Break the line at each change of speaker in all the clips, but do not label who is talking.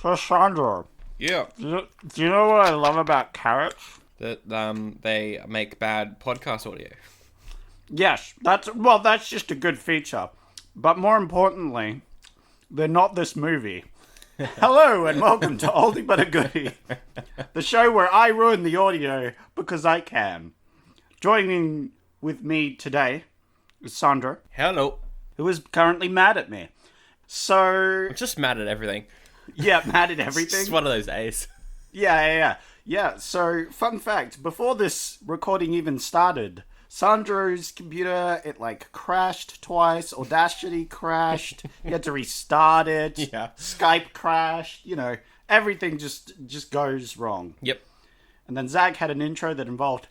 So, Sandra,
Yeah.
do you know what I love about carrots?
That they make bad podcast audio.
Yes, that's just a good feature. But more importantly, they're not this movie. Hello and welcome to Oldie but a Goodie, the show where I ruin the audio because I can. Joining with me today is Sandra,
Hello.
who is currently mad at me. So,
I'm just mad at everything.
yeah, mad at
It's
everything.
just one of those days.
Yeah, so, fun fact, before this recording even started, Sandro's computer, it, crashed twice, Audacity crashed, he had to restart it,
Yeah.
Skype crashed, everything just goes wrong.
Yep.
And then Zach had an intro that involved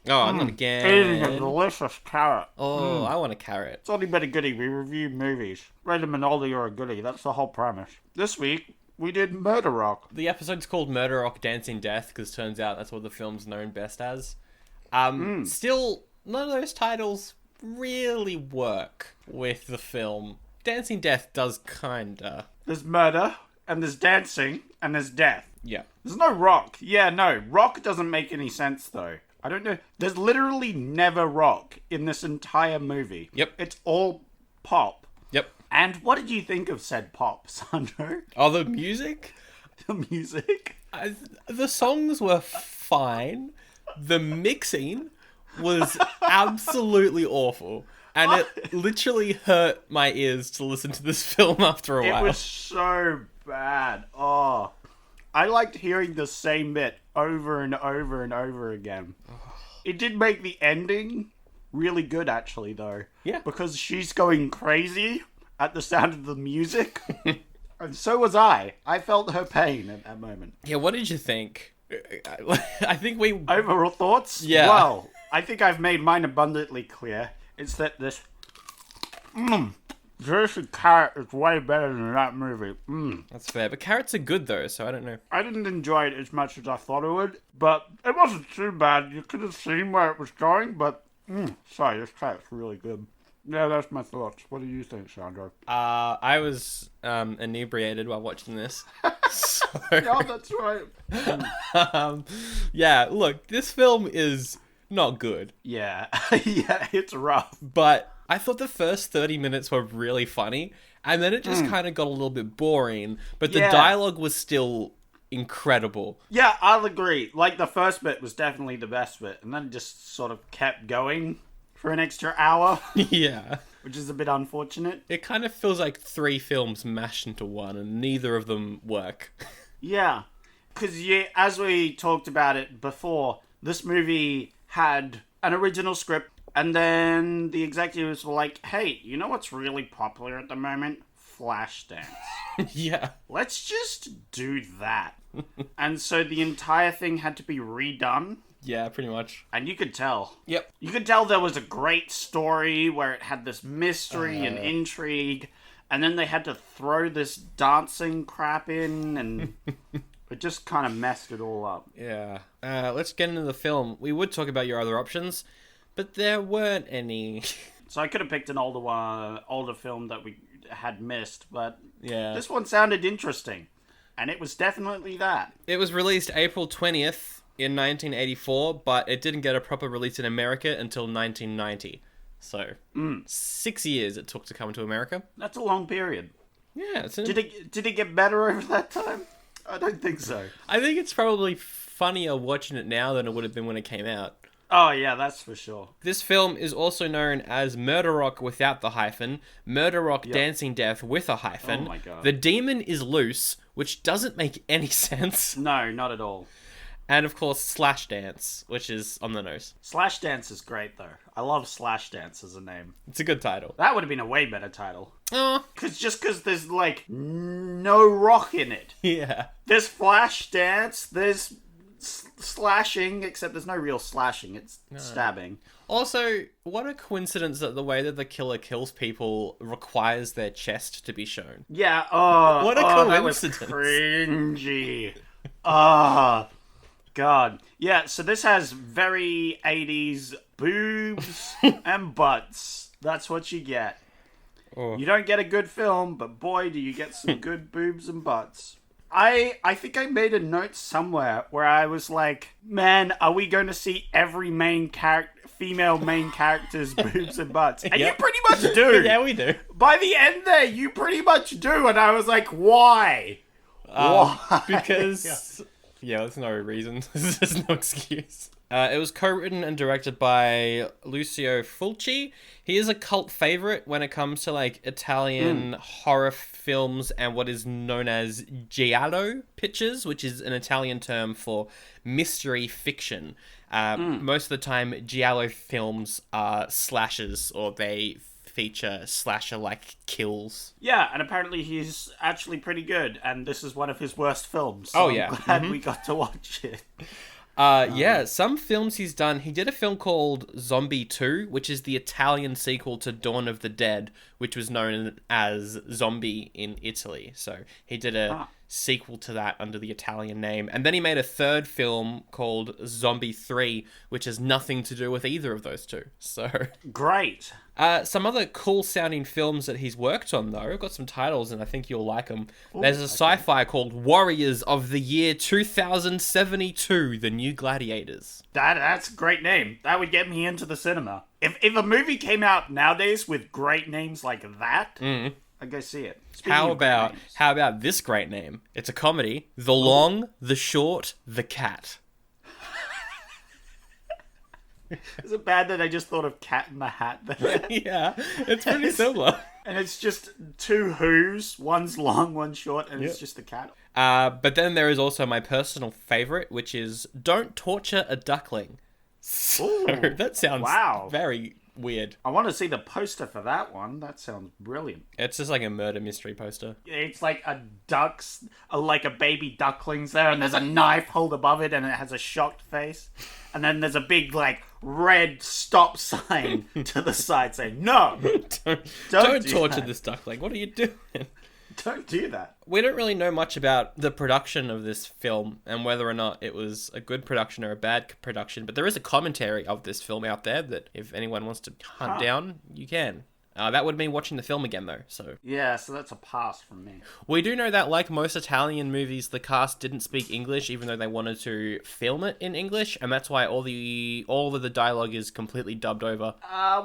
Oh, not
eating a
again.
delicious carrot.
Oh, I want a carrot.
It's only been a goodie, we review movies. Rate them an oldie or a goodie, that's the whole premise. This week, we did Murder Rock.
The episode's called Murder Rock Dancing Death because turns out that's what the film's known best as. Still, none of those titles really work with the film. Dancing Death does kinda.
There's murder, and there's dancing, and there's death.
Yeah.
There's no rock. Yeah, no. Rock doesn't make any sense, though. I don't know. There's literally never rock in this entire movie.
Yep.
It's all pop.
Yep.
And what did you think of said pop, Sandro?
Oh, the music?
The music?
The songs were fine. The mixing was absolutely awful. And it literally hurt my ears to listen to this film after a while.
It was so bad. Oh. I liked hearing the same bit over and over and over again. It did make the ending really good, actually, though.
Yeah.
Because she's going crazy at the sound of the music. And so was I. I felt her pain at that moment.
Yeah, what did you think? I think we...
Overall thoughts?
Yeah.
Well, I think I've made mine abundantly clear. It's that this... Jersey Carrot is way better than that movie.
That's fair, but carrots are good though, so I don't know.
I didn't enjoy it as much as I thought I would, but it wasn't too bad. You could have seen where it was going, but... sorry, this carrot's really good. Yeah, that's my thoughts. What do you think, Sandro?
I was inebriated while watching this. So,
Oh, that's right.
yeah, look, this film is not good,
Yeah, yeah, it's rough.
but I thought the first 30 minutes were really funny, and then it just kind of got a little bit boring, but the
Yeah.
dialogue was still incredible.
Yeah, I'll agree. Like, the first bit was definitely the best bit, and then it just sort of kept going for an extra hour,
Yeah.
which is a bit unfortunate.
It kind of feels like 3 films mashed into one, and neither of them work.
Yeah, because as we talked about it before, this movie had an original script, and then the executives were like, hey, you know what's really popular at the moment? Flashdance.
Yeah.
Let's just do that. And so the entire thing had to be redone,
Yeah, pretty much.
and you could tell.
Yep.
You could tell there was a great story where it had this mystery and intrigue, and then they had to throw this dancing crap in, and it just kind of messed it all up.
Yeah. Let's get into the film. We would talk about your other options, but there weren't any.
So I could have picked an older film that we had missed, but
Yeah.
this one sounded interesting, and it was definitely that.
It was released April 20th in 1984, but it didn't get a proper release in America until 1990. So, 6 years it took to come to America.
That's a long period.
Yeah, it's
Did it get better over that time? I don't think so.
I think it's probably funnier watching it now than it would have been when it came out.
Oh yeah, that's for sure.
This film is also known as Murder Rock without the hyphen, Murder Rock Dancing Death with a hyphen.
Oh my God.
The Demon is Loose, which doesn't make any sense.
No, not at all.
And of course, Slash Dance, which is on the nose.
Slash Dance is great though. I love Slash Dance as a name.
It's a good title.
That would have been a way better title.
Oh,
Because there's no rock in it.
yeah.
There's Flash Dance, there's slashing, except there's no real slashing, it's stabbing.
Also, what a coincidence that the way that the killer kills people requires their chest to be shown.
Yeah,
What a
that was
coincidence.
cringy. God. Yeah, so this has very 80s boobs and butts. That's what you get. You don't get a good film, but boy, do you get some good boobs and butts. I think I made a note somewhere where I was like, man, are we going to see every female main character's boobs and butts? And you pretty much do.
Yeah, we do.
By the end there, you pretty much do. And I was like, why? Why?
Because... Yeah, there's no reason. There's no excuse. It was co-written and directed by Lucio Fulci. He is a cult favorite when it comes to like Italian horror films and what is known as giallo pictures, which is an Italian term for mystery fiction. Most of the time, giallo films are slashers, or they feature slasher-like kills.
Yeah, and apparently he's actually pretty good, and this is one of his worst films.
So I'm
glad we got to watch it.
Yeah, some films he's done. He did a film called Zombie 2, which is the Italian sequel to Dawn of the Dead, which was known as Zombie in Italy. So he did a sequel to that under the Italian name. And then he made a third film called Zombie 3, which has nothing to do with either of those two. So
great.
Some other cool sounding films that he's worked on, though. I've got some titles and I think you'll like them. There's a sci-fi called Warriors of the Year 2072, The New Gladiators.
That's a great name. That would get me into the cinema. If a movie came out nowadays with great names like that, I'd go see it.
How about this great name? It's a comedy. The Long, the Short, the Cat.
Is it bad that I just thought of Cat in the Hat there?
Yeah, it's pretty similar.
And it's just two who's, one's long, one's short, and it's just the cat.
But then there is also my personal favorite, which is Don't Torture a Duckling. So that sounds very weird.
I want to see the poster for that one. That sounds brilliant.
It's just like a murder mystery poster.
It's like like a baby duckling's there, and there's a knife held above it, and it has a shocked face. And then there's a big, like, red stop sign to the side saying, no,
don't torture this duckling. What are you doing?
Don't do that.
We don't really know much about the production of this film and whether or not it was a good production or a bad production, but there is a commentary of this film out there that if anyone wants to hunt down, you can. That would mean watching the film again, though. So
that's a pass from me.
We do know that, like most Italian movies, the cast didn't speak English, even though they wanted to film it in English, and that's why all of the dialogue is completely dubbed over.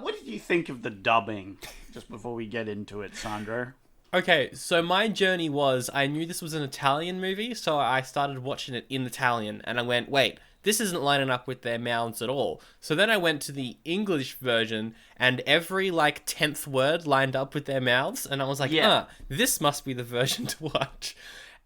What did you think of the dubbing? Just before we get into it, Sandro.
Okay, so my journey was, I knew this was an Italian movie, so I started watching it in Italian, and I went, wait, this isn't lining up with their mouths at all. So then I went to the English version, and every, 10th word lined up with their mouths, and I was like, this must be the version to watch.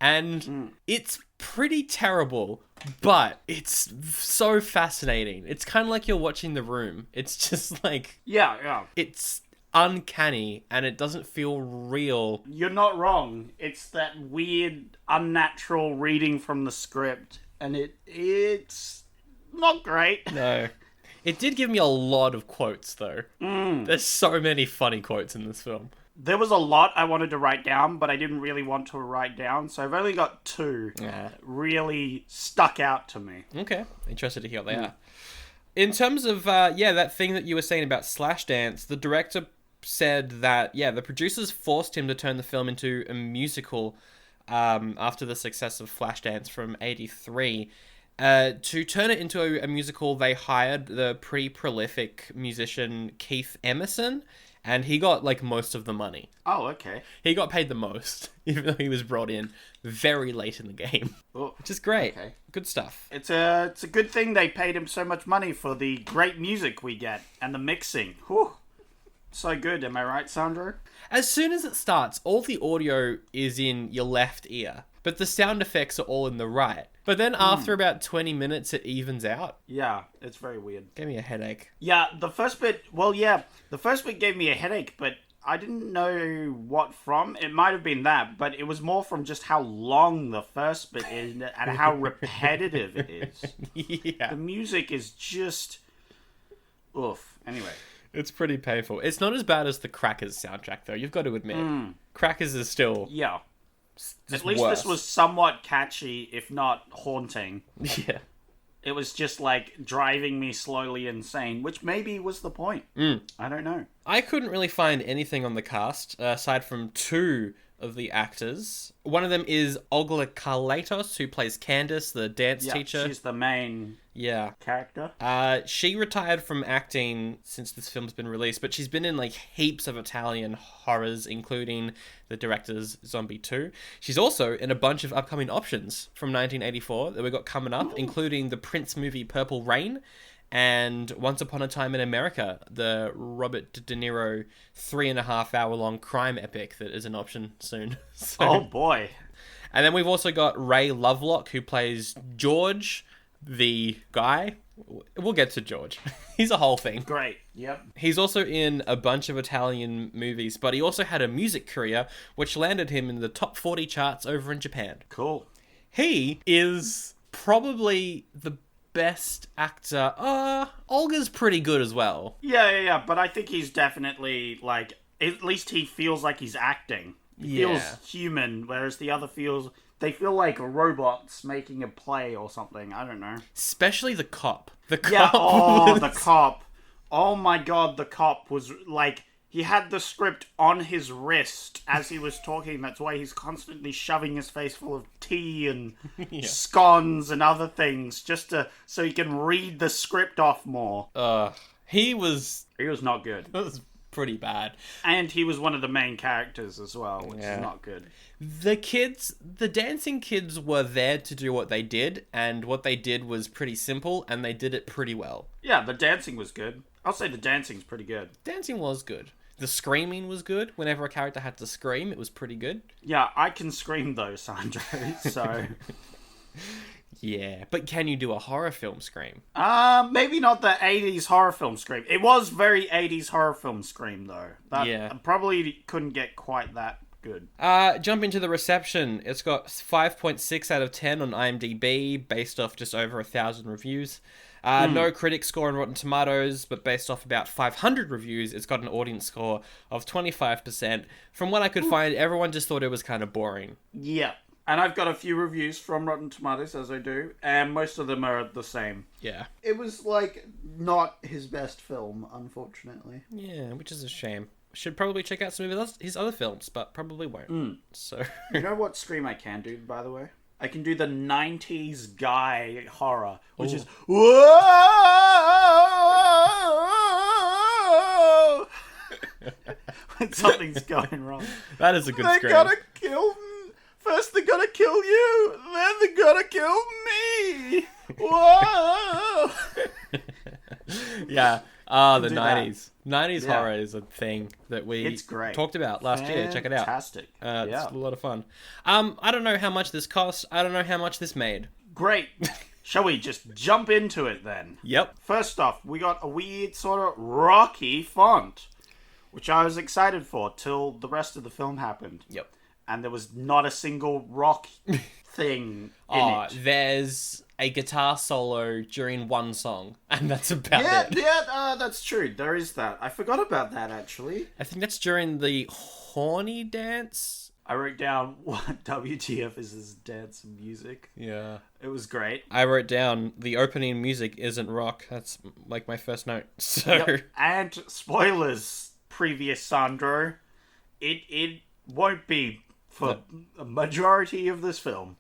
And it's pretty terrible, but it's so fascinating. It's kind of like you're watching The Room. It's just like... Yeah. It's uncanny, and it doesn't feel real.
You're not wrong. It's that weird, unnatural reading from the script. And it's not great.
No. It did give me a lot of quotes, though. There's so many funny quotes in this film.
There was a lot I wanted to write down, but I didn't really want to write down. So I've only got two that really stuck out to me.
Okay. Interested to hear what they are. In terms of, that thing that you were saying about Slashdance, the director said that, the producers forced him to turn the film into a musical after the success of Flashdance from '83. To turn it into a musical, they hired the pretty prolific musician Keith Emerson, and he got, most of the money.
Oh, okay.
He got paid the most, even though he was brought in very late in the game. Which is great. Okay. Good stuff.
It's a good thing they paid him so much money for the great music we get, and the mixing. Whew. So good, am I right, Sandro?
As soon as it starts, all the audio is in your left ear, but the sound effects are all in the right. But then after about 20 minutes, it evens out.
Yeah, it's very weird.
Gave me a headache.
Yeah, the first bit gave me a headache, but I didn't know what from. It might have been that, but it was more from just how long the first bit is and how repetitive it is.
Yeah.
The music is just... oof. Anyway.
It's pretty painful. It's not as bad as the Crackers soundtrack, though. You've got to admit. Crackers is still...
Yeah. At least worse. This was somewhat catchy, if not haunting.
Yeah.
It was just, driving me slowly insane, which maybe was the point. I don't know.
I couldn't really find anything on the cast, aside from two of the actors. One of them is Olga Karlatos, who plays Candace, the dance teacher.
She's the main character.
She retired from acting since this film's been released, but she's been in like heaps of Italian horrors, including the director's Zombie 2. She's also in a bunch of upcoming options from 1984 that we got coming up, including the Prince movie Purple Rain, and Once Upon a Time in America, the Robert De Niro 3.5 hour long crime epic that is an option soon. So,
oh boy.
And then we've also got Ray Lovelock, who plays George, the guy. We'll get to George. He's a whole thing.
Great. Yep.
He's also in a bunch of Italian movies, but he also had a music career, which landed him in the top 40 charts over in Japan.
Cool.
He is probably the best actor. Olga's pretty good as well.
Yeah. But I think he's definitely, like, at least he feels like he's acting. He feels human, whereas the other they feel like robots making a play or something. I don't know.
Especially the cop. The cop.
Yeah, the cop. Oh my god, the cop was, like, he had the script on his wrist as he was talking. That's why he's constantly shoving his face full of tea and scones and other things, just so he can read the script off more.
He was
not good.
It was pretty bad.
And he was one of the main characters as well, which is not good.
The dancing kids were there to do what they did, and what they did was pretty simple, and they did it pretty well.
Yeah, the dancing was good. I'll say the dancing's pretty good.
Dancing was good. The screaming was good. Whenever a character had to scream, it was pretty good.
Yeah, I can scream though, Sandro, so...
Yeah, but can you do a horror film scream?
Maybe not the 80s horror film scream. It was very 80s horror film scream, though. That probably couldn't get quite that good.
Jump into the reception. It's got 5.6 out of 10 on IMDb, based off just over 1,000 reviews. No critic score on Rotten Tomatoes, but based off about 500 reviews, it's got an audience score of 25%. From what I could find, everyone just thought it was kind of boring.
Yeah. And I've got a few reviews from Rotten Tomatoes, as I do, and most of them are the same.
Yeah.
It was, like, not his best film, unfortunately.
Yeah, which is a shame. Should probably check out some of his other films, but probably won't. So.
You know what scream I can do, by the way? I can do the 90s guy horror, which is, whoa! When something's going wrong.
That is a good scream.
They gotta kill me. First they're gonna kill you, then they're gonna kill me. Whoa!
Yeah. The 90s. 90s horror is a thing that we talked about last year. Check it out.
Fantastic.
It's a lot of fun. I don't know how much this cost. I don't know how much this made.
Great. Shall we just jump into it then?
Yep.
First off, we got a weird sort of rocky font, which I was excited for till the rest of the film happened.
Yep.
And there was not a single rock thing in it.
There's a guitar solo during one song, and that's about it.
Yeah, that's true. There is that. I forgot about that, actually.
I think that's during the horny dance.
I wrote down what WTF is this dance music.
Yeah.
It was great.
I wrote down the opening music isn't rock. That's like my first note. So. Yep.
And spoilers, previous Sandro. It won't be for a majority of this film.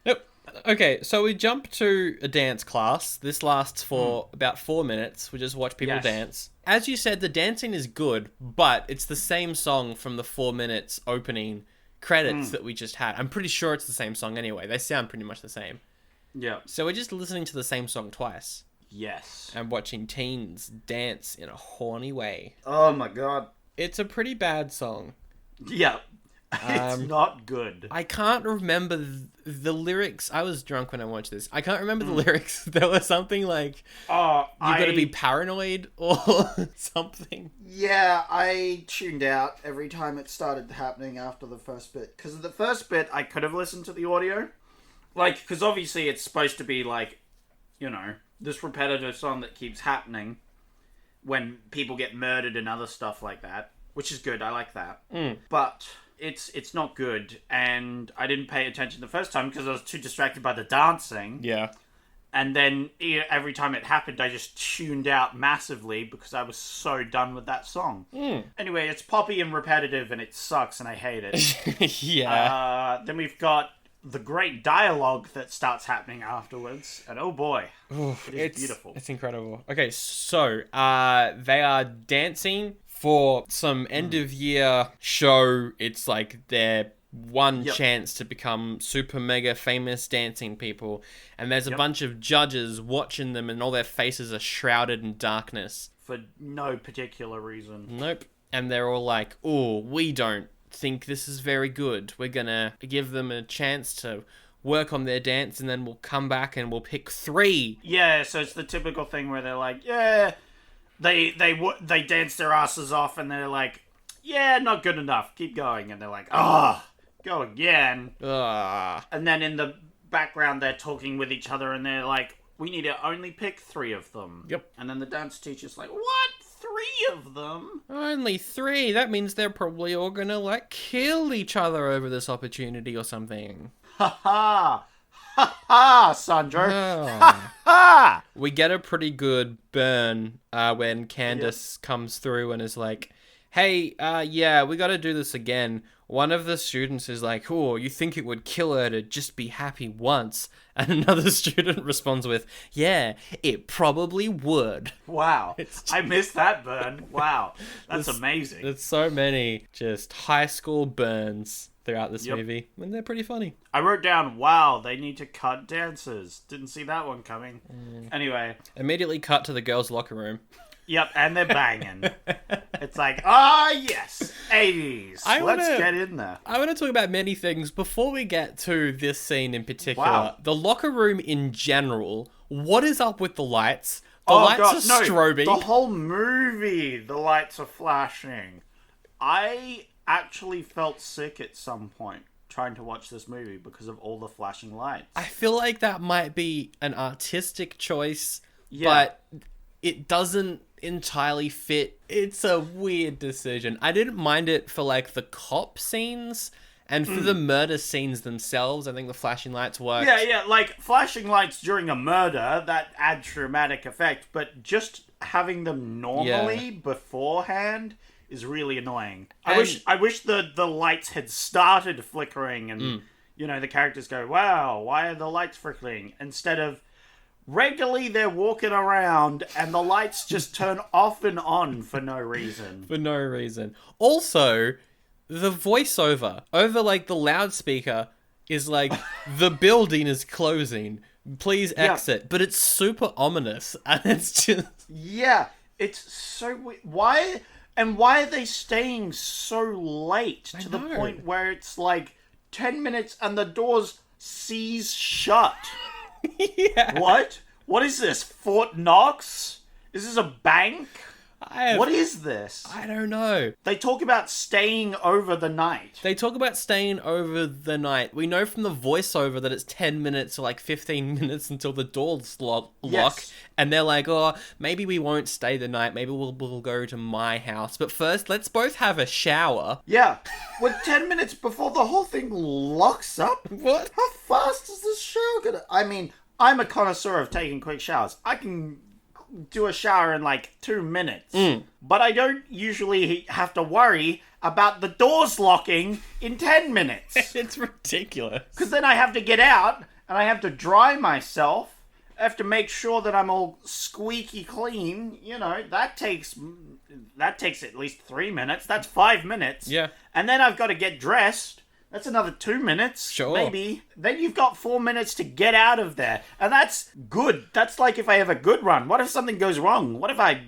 Nope. Okay, so we jump to a dance class. This lasts for about 4 minutes. We just watch people dance. As you said, the dancing is good, but it's the same song from the 4 minutes opening credits that we just had. I'm pretty sure it's the same song anyway. They sound pretty much the same.
Yeah.
So we're just listening to the same song twice.
Yes.
And watching teens dance in a horny way.
Oh my god.
It's a pretty bad song.
Yeah. It's not good.
I can't remember the lyrics. I was drunk when I watched this. I can't remember the lyrics. There was something like, you gotta be paranoid or something.
Yeah, I tuned out every time it started happening after the first bit. Because of the first bit, I could have listened to the audio. Like, because obviously it's supposed to be like, you know, this repetitive song that keeps happening when people get murdered and other stuff like that. Which is good, I like that. But it's not good, and I didn't pay attention the first time because I was too distracted by the dancing.
Yeah.
And then every time it happened, I just tuned out massively because I was so done with that song. Anyway, it's poppy and repetitive and it sucks and I hate it.
Yeah.
Then we've got the great dialogue that starts happening afterwards. And oh boy, it is beautiful.
It's incredible. Okay, so they are dancing for some end of year show. It's like their one chance to become super mega famous dancing people, and there's a bunch of judges watching them, and all their faces are shrouded in darkness
for no particular reason.
Nope. And they're all like, oh, we don't think this is very good. We're gonna give them a chance to work on their dance, and then we'll come back and we'll pick 3.
Yeah, so it's the typical thing where they're like, yeah, they dance their asses off, and they're like, yeah, not good enough, keep going, and they're like, go again. And then in the background, they're talking with each other, and they're like, we need to only pick 3 of them.
Yep.
And then the dance teacher's like, what? 3 of them?
Only 3? That means they're probably all gonna, like, kill each other over this opportunity or something.
Ha ha! Ha ha, Sandro!
Oh.
Ha ha!
We get a pretty good burn when Candace comes through and is like, hey, yeah, we gotta do this again. One of the students is like, oh, you think it would kill her to just be happy once? And another student responds with, yeah, it probably would.
Wow. I missed that burn. Wow. That's amazing.
There's so many just high school burns throughout this movie, and they're pretty funny.
I wrote down, wow, they need to cut dancers. Didn't see that one coming. Anyway.
Immediately cut to the girls' locker room.
Yep, and they're banging. It's like, yes, 80s. Let's get in there.
I want to talk about many things before we get to this scene in particular.
Wow.
The locker room in general. What is up with the lights? The lights are strobing.
The whole movie, the lights are flashing. I actually felt sick at some point trying to watch this movie because of all the flashing lights.
I feel like that might be an artistic choice, but it doesn't entirely fit. It's a weird decision. I didn't mind it for like the cop scenes, and for the murder scenes themselves, I think the flashing lights work.
Yeah, like flashing lights during a murder, that adds dramatic effect, but just having them normally beforehand is really annoying. I wish the lights had started flickering and the characters go, wow, why are the lights flickering? Instead of regularly they're walking around and the lights just turn off and on for no reason.
For no reason. Also, the voiceover over like the loudspeaker is like, the building is closing. Please exit. But it's super ominous. And it's just...
Yeah, it's so weird. Why are they staying so late to the point where it's like 10 minutes and the doors seize shut?
Yeah.
What? What is this? Fort Knox? Is this a bank? What is this?
I don't know.
They talk about staying over the night.
We know from the voiceover that it's 10 minutes or like 15 minutes until the doors lock. Yes. And they're like, oh, maybe we won't stay the night. Maybe we'll go to my house. But first, let's both have a shower.
Yeah. We're 10 minutes before the whole thing locks up?
What?
How fast is this shower gonna... I mean, I'm a connoisseur of taking quick showers. I can do a shower in like 2 minutes. But I don't usually have to worry about the doors locking in 10 minutes.
It's ridiculous.
Because then I have to get out and I have to dry myself. I have to make sure that I'm all squeaky clean. That takes at least 3 minutes. That's 5 minutes.
Yeah.
And then I've got to get dressed. That's another 2 minutes.
Sure.
Maybe. Then you've got 4 minutes to get out of there. And that's good. That's like if I have a good run. What if something goes wrong? What if I,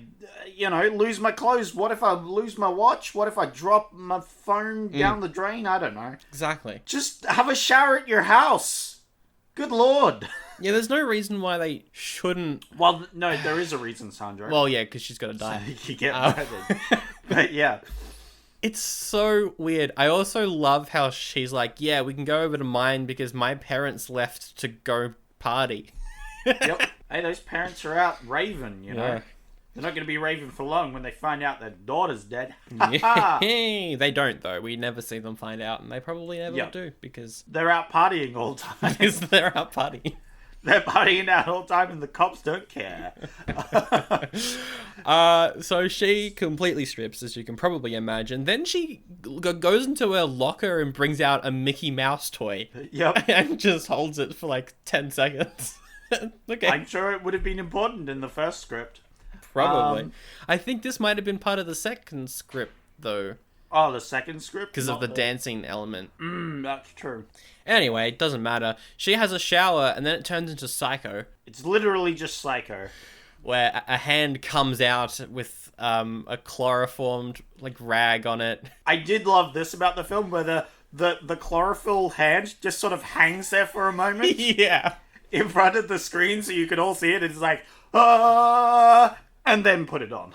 lose my clothes? What if I lose my watch? What if I drop my phone down the drain? I don't know.
Exactly.
Just have a shower at your house. Good Lord.
Yeah, there's no reason why they shouldn't...
Well, no, there is a reason, Sandra.
Well, yeah, because she's got to die.
So you get murdered. But yeah.
It's so weird. I also love how she's like, yeah, we can go over to mine because my parents left to go party.
Yep. Hey, those parents are out raving,
Yeah.
They're not going to be raving for long when they find out their daughter's dead.
They don't, though. We never see them find out, and they probably never do, because...
They're out partying all the time.
They're out partying.
They're partying out all the time and the cops don't care.
So she completely strips, as you can probably imagine. Then she goes into her locker and brings out a Mickey Mouse toy.
Yep.
And just holds it for like 10 seconds. Okay.
I'm sure it would have been important in the first script.
Probably. I think this might have been part of the second script, though.
Oh, the second script?
Because of the dancing element.
That's true.
Anyway, it doesn't matter. She has a shower, and then it turns into Psycho.
It's literally just Psycho.
Where a hand comes out with a chloroformed like rag on it.
I did love this about the film, where the chlorophyll hand just sort of hangs there for a moment.
Yeah.
In front of the screen so you could all see it. It's like, and then put it on.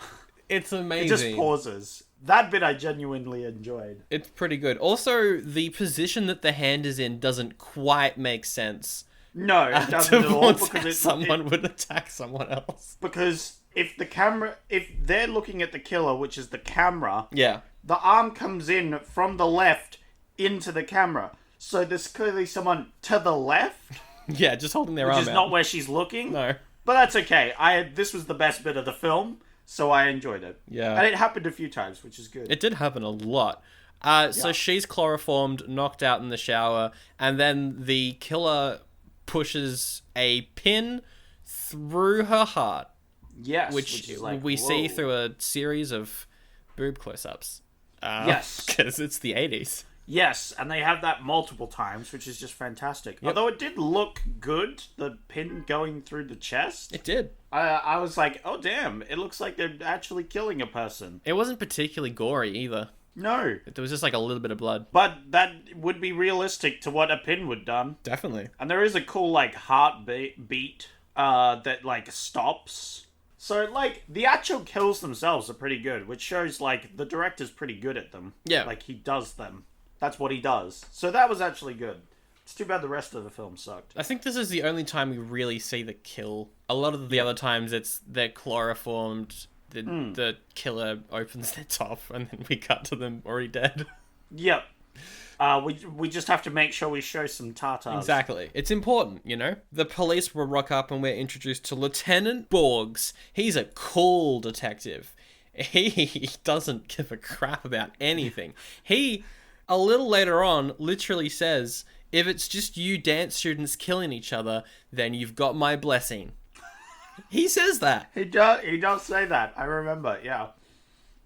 It's amazing.
It just pauses. That bit I genuinely enjoyed.
It's pretty good. Also, the position that the hand is in doesn't quite make sense.
No, it doesn't at all.
Because someone would attack someone else.
Because if they're looking at the killer, which is the camera,
yeah,
the arm comes in from the left into the camera. So there's clearly someone to the left.
Yeah, just holding their arm out.
Which is not where she's looking.
No.
But that's okay. This was the best bit of the film, so I enjoyed it.
Yeah.
And it happened a few times, which is good.
It did happen a lot. So she's chloroformed, knocked out in the shower, and then the killer pushes a pin through her heart.
Yes.
Which
is like,
we
whoa.
see through a series of boob close-ups.
Yes.
Because it's the 80s.
Yes, and they have that multiple times, which is just fantastic. Yep. Although it did look good, the pin going through the chest.
It did.
I was like, oh damn, it looks like they're actually killing a person.
It wasn't particularly gory either.
No.
There was just like a little bit of blood.
But that would be realistic to what a pin would done.
Definitely.
And there is a cool, like, heartbeat that, like, stops. So, like, the actual kills themselves are pretty good, which shows, like, the director's pretty good at them.
Yeah.
Like, he does them. That's what he does. So that was actually good. It's too bad the rest of the film sucked.
I think this is the only time we really see the kill. A lot of the other times they're chloroformed, the killer opens their top, and then we cut to them already dead.
Yep. We just have to make sure we show some tatas.
Exactly. It's important, you know? The police will rock up and we're introduced to Lieutenant Borgs. He's a cool detective. He doesn't give a crap about anything. He, a little later on, literally says, if it's just you dance students killing each other, then you've got my blessing. He says that.
He does say that. I remember, yeah.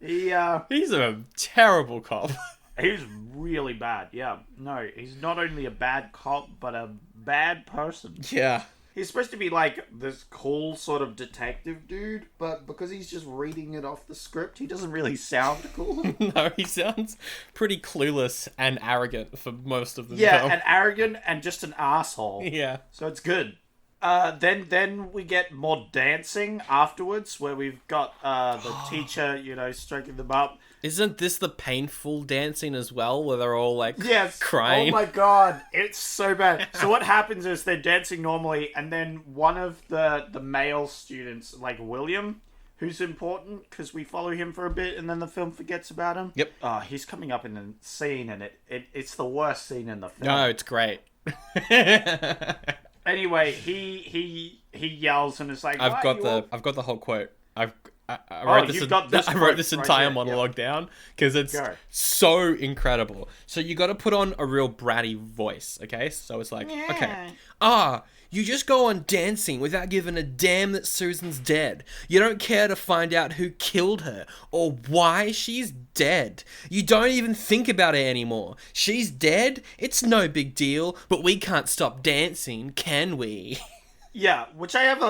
He's a terrible cop.
He's really bad, yeah. No, he's not only a bad cop, but a bad person.
Yeah.
He's supposed to be like this cool sort of detective dude, but because he's just reading it off the script, he doesn't really sound cool.
No, he sounds pretty clueless and arrogant for most of the
Yeah,
film.
and arrogant and just an asshole.
Yeah.
So it's good. Then we get more dancing afterwards, where we've got the teacher, stroking them up.
Isn't this the painful dancing as well, where they're all like crying?
Oh my god, it's so bad. So what happens is they're dancing normally, and then one of the male students, like William, who's important because we follow him for a bit, and then the film forgets about him.
Yep.
He's coming up in the scene, and it's the worst scene in the film.
No, it's great.
Anyway, he yells and it's like,
I've got the whole quote. I wrote this entire monologue down because it's so incredible. So you got to put on a real bratty voice, okay? So it's like, okay, you just go on dancing without giving a damn that Susan's dead. You don't care to find out who killed her or why she's dead. You don't even think about it anymore. She's dead? It's no big deal, but we can't stop dancing, can we?
Yeah, which I have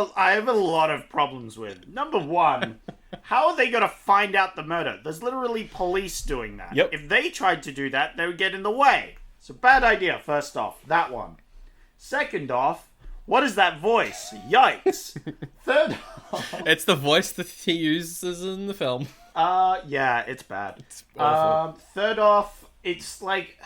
a lot of problems with. Number one, how are they going to find out the murder? There's literally police doing that.
Yep.
If they tried to do that, they would get in the way. It's a bad idea, first off. That one. Second off, what is that voice? Yikes. Third off...
It's the voice that he uses in the film.
Yeah, it's bad.
It's awful.
Third off, it's like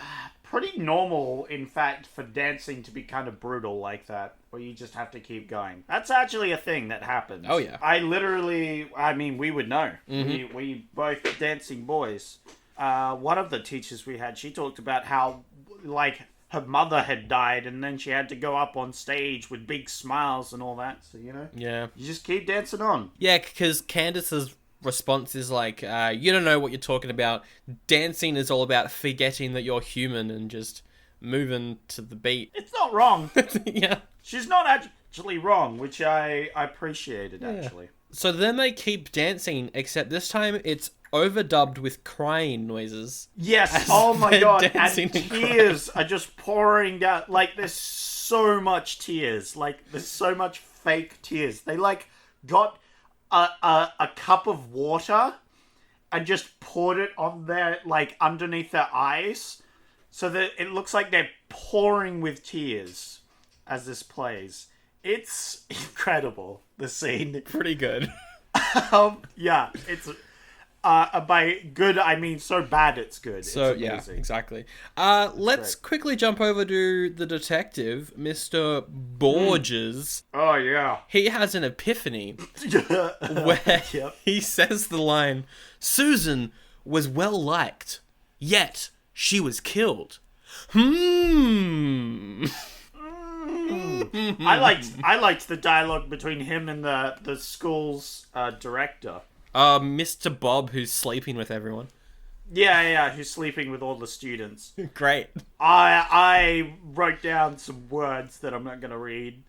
pretty normal, in fact, for dancing to be kind of brutal like that, where you just have to keep going. That's actually a thing that happens.
Oh, yeah.
We would know.
Mm-hmm.
We both dancing boys. One of the teachers we had, she talked about how, like, her mother had died, and then she had to go up on stage with big smiles and all that. So,
Yeah.
you just keep dancing on.
Yeah, because Candace's response is like, you don't know what you're talking about. Dancing is all about forgetting that you're human and just moving to the beat.
It's not wrong.
Yeah.
She's not actually wrong, which I appreciated, actually.
So then they keep dancing, except this time it's overdubbed with crying noises.
Yes, oh my god, and
dancing and
tears are just pouring down. Like, there's so much tears. Like, there's so much fake tears. They, like, got a cup of water and just poured it on their, like, underneath their eyes. So that it looks like they're pouring with tears as this plays. It's incredible, the scene.
Pretty good.
Yeah, it's... by good, I mean so bad it's good.
So,
it's
yeah,
amazing.
Exactly. Let's quickly jump over to the detective, Mr. Borges.
Oh, yeah.
He has an epiphany where he says the line, "Susan was well liked, yet she was killed."
I liked the dialogue between him and the school's director.
Mr. Bob, who's sleeping with everyone.
Yeah, who's sleeping with all the students.
Great.
I wrote down some words that I'm not going to read,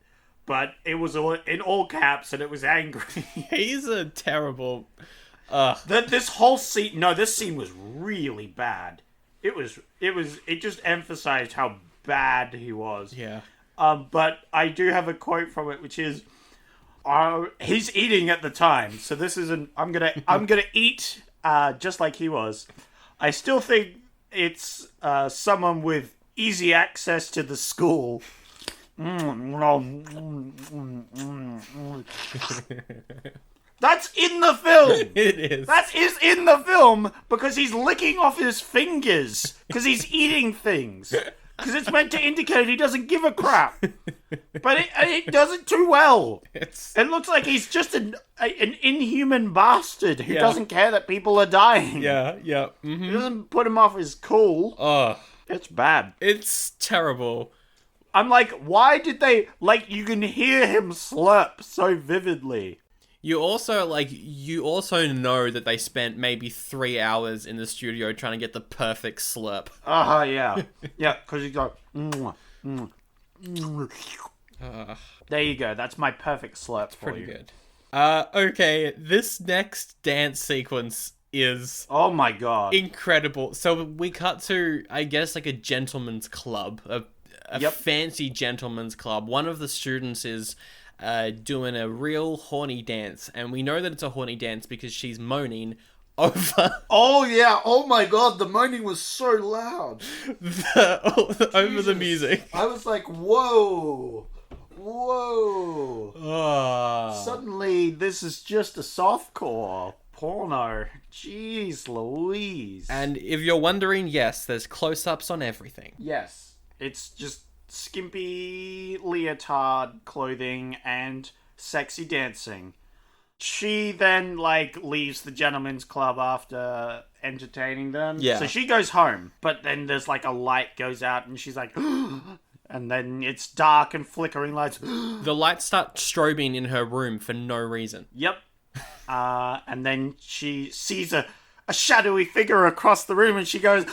but it was all in all caps and it was angry.
He's a terrible...
This whole scene... No, this scene was really bad. It just emphasized how bad he was.
Yeah.
But I do have a quote from it, which is, he's eating at the time, so this isn't. I'm gonna eat just like he was. I still think it's someone with easy access to the school. That's in the film.
It is.
That is in the film because he's licking off his fingers because he's eating things. Because it's meant to indicate he doesn't give a crap. But it does it too well. It looks like he's just an inhuman bastard who doesn't care that people are dying.
Yeah.
He doesn't put him off as cool. It's bad.
It's terrible.
I'm like, why did they... Like, you can hear him slurp so vividly.
You also know that they spent maybe 3 hours in the studio trying to get the perfect slurp.
Yeah. Yeah, because you go... There you go. That's my perfect slurp for
Pretty
you.
good. Okay, this next dance sequence is...
Oh my god.
incredible. So we cut to, I guess, like a gentleman's club. A fancy gentleman's club. One of the students is... doing a real horny dance, and we know that it's a horny dance because she's moaning over...
Oh yeah, oh my god, the moaning was so loud.
over the music.
I was like, whoa. Suddenly, this is just a softcore porno. Jeez Louise.
And if you're wondering, yes, there's close-ups on everything.
Yes, it's just skimpy leotard clothing and sexy dancing. She then, leaves the gentleman's club after entertaining them.
Yeah.
So she goes home, but then there's, a light goes out and she's like... and then it's dark and flickering lights.
The lights start strobing in her room for no reason.
Yep. And then she sees a shadowy figure across the room and she goes...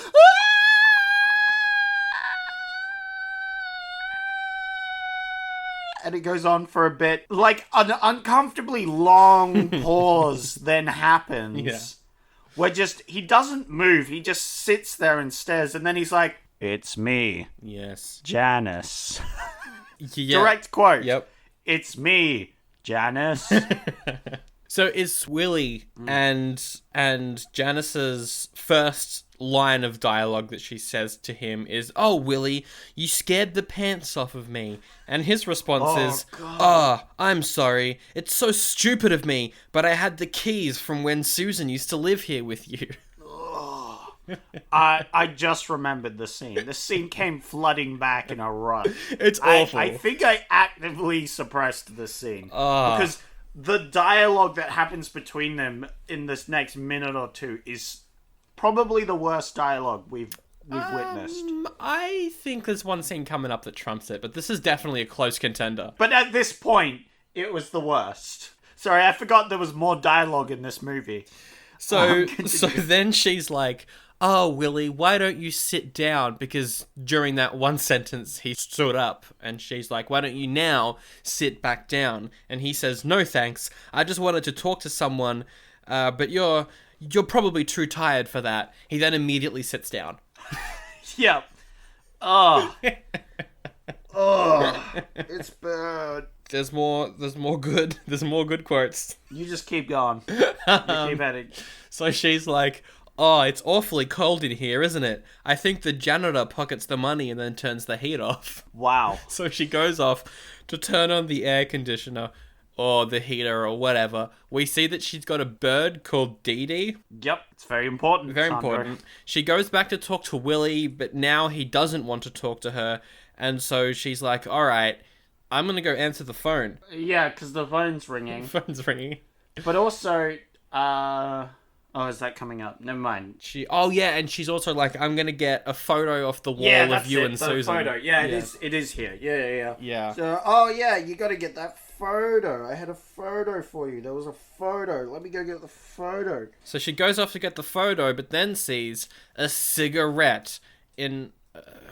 And it goes on for a bit. An uncomfortably long pause then happens.
Yeah.
Where he doesn't move. He just sits there and stares. And then he's like, "It's me,
Yes.
Janice."
Yeah.
Direct quote.
Yep.
"It's me, Janice."
So it's Willie and Janice's first line of dialogue that she says to him is, "Oh, Willie, you scared the pants off of me." And his response is, "Oh, I'm sorry. It's so stupid of me, but I had the keys from when Susan used to live here with you."
I just remembered the scene. The scene came flooding back in a rush.
It's awful.
I think I actively suppressed the scene. Because the dialogue that happens between them in this next minute or two is probably the worst dialogue we've we've witnessed.
I think there's one scene coming up that trumps it, but this is definitely a close contender.
But at this point, it was the worst. Sorry, I forgot there was more dialogue in this movie.
So then she's like, "Oh, Willie, why don't you sit down?" Because during that one sentence, he stood up. And she's like, "Why don't you now sit back down?" And he says, "No, thanks. I just wanted to talk to someone, but you're probably too tired for that." He then immediately sits down.
Yeah. Oh. Oh. It's bad.
There's more good quotes.
You just keep going. You keep heading.
So she's like, "Oh, it's awfully cold in here, isn't it? I think the janitor pockets the money and then turns the heat off."
Wow.
So she goes off to turn on the air conditioner or the heater or whatever. We see that she's got a bird called Dee.
Yep, it's very important.
Very
Sandro.
important. She goes back to talk to Willie, but now he doesn't want to talk to her. And so she's like, "All right, I'm going to go answer the phone."
Yeah, because the phone's ringing.
Phone's ringing.
But also, oh, is that coming up? Never mind.
And she's also like, "I'm going to get a photo off the wall of you and
the
Susan."
Photo. Yeah, it is here. Yeah.
Yeah.
So, you got to get that photo. I had a photo for you. There was a photo. Let me go get the photo.
So she goes off to get the photo, but then sees a cigarette in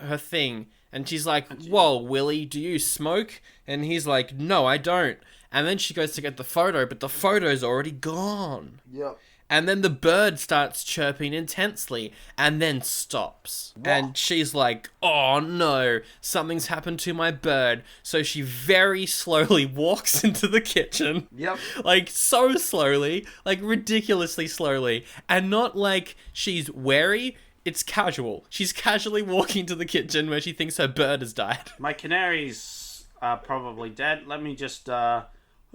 her thing. And she's like, "Whoa, Willie, do you smoke?" And he's like, "No, I don't." And then she goes to get the photo, but the photo's already gone.
Yep.
And then the bird starts chirping intensely and then stops.
What?
And she's like, "Oh no, something's happened to my bird." So she very slowly walks into the kitchen.
Yep.
Like, so slowly, like ridiculously slowly. And not like she's wary. It's casual. She's casually walking to the kitchen where she thinks her bird has died.
My canaries are probably dead. Let me just, oh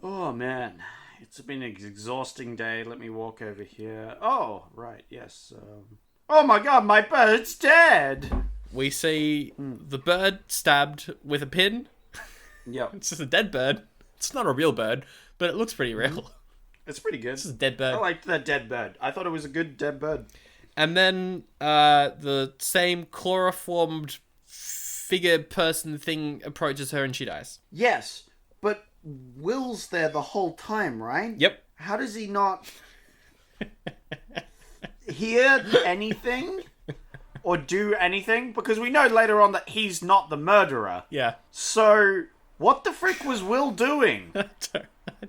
man. It's been an exhausting day. Let me walk over here. Oh, right, yes. Oh my god, my bird's dead!
We see the bird stabbed with a pin.
Yep.
It's just a dead bird. It's not a real bird, but it looks pretty real.
It's pretty good.
It's a dead bird.
I liked that dead bird. I thought it was a good dead bird.
And then the same chloroformed figure person thing approaches her and she dies.
Yes, but Will's there the whole time, right?
Yep.
How does he not hear anything or do anything? Because we know later on that he's not the murderer.
Yeah.
So, what the frick was Will doing?
I don't,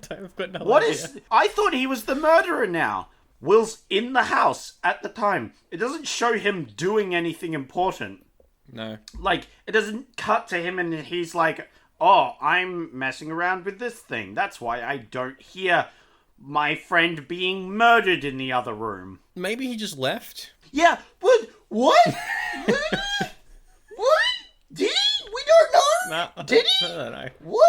I've got no
What
idea.
is... I thought he was the murderer now. Will's in the house at the time. It doesn't show him doing anything important.
No.
Like, it doesn't cut to him and he's like, "Oh, I'm messing around with this thing. That's why I don't hear my friend being murdered in the other room."
Maybe he just left?
Yeah, what? What? What? Did he? We don't know.
No.
Did he?
I don't know.
What?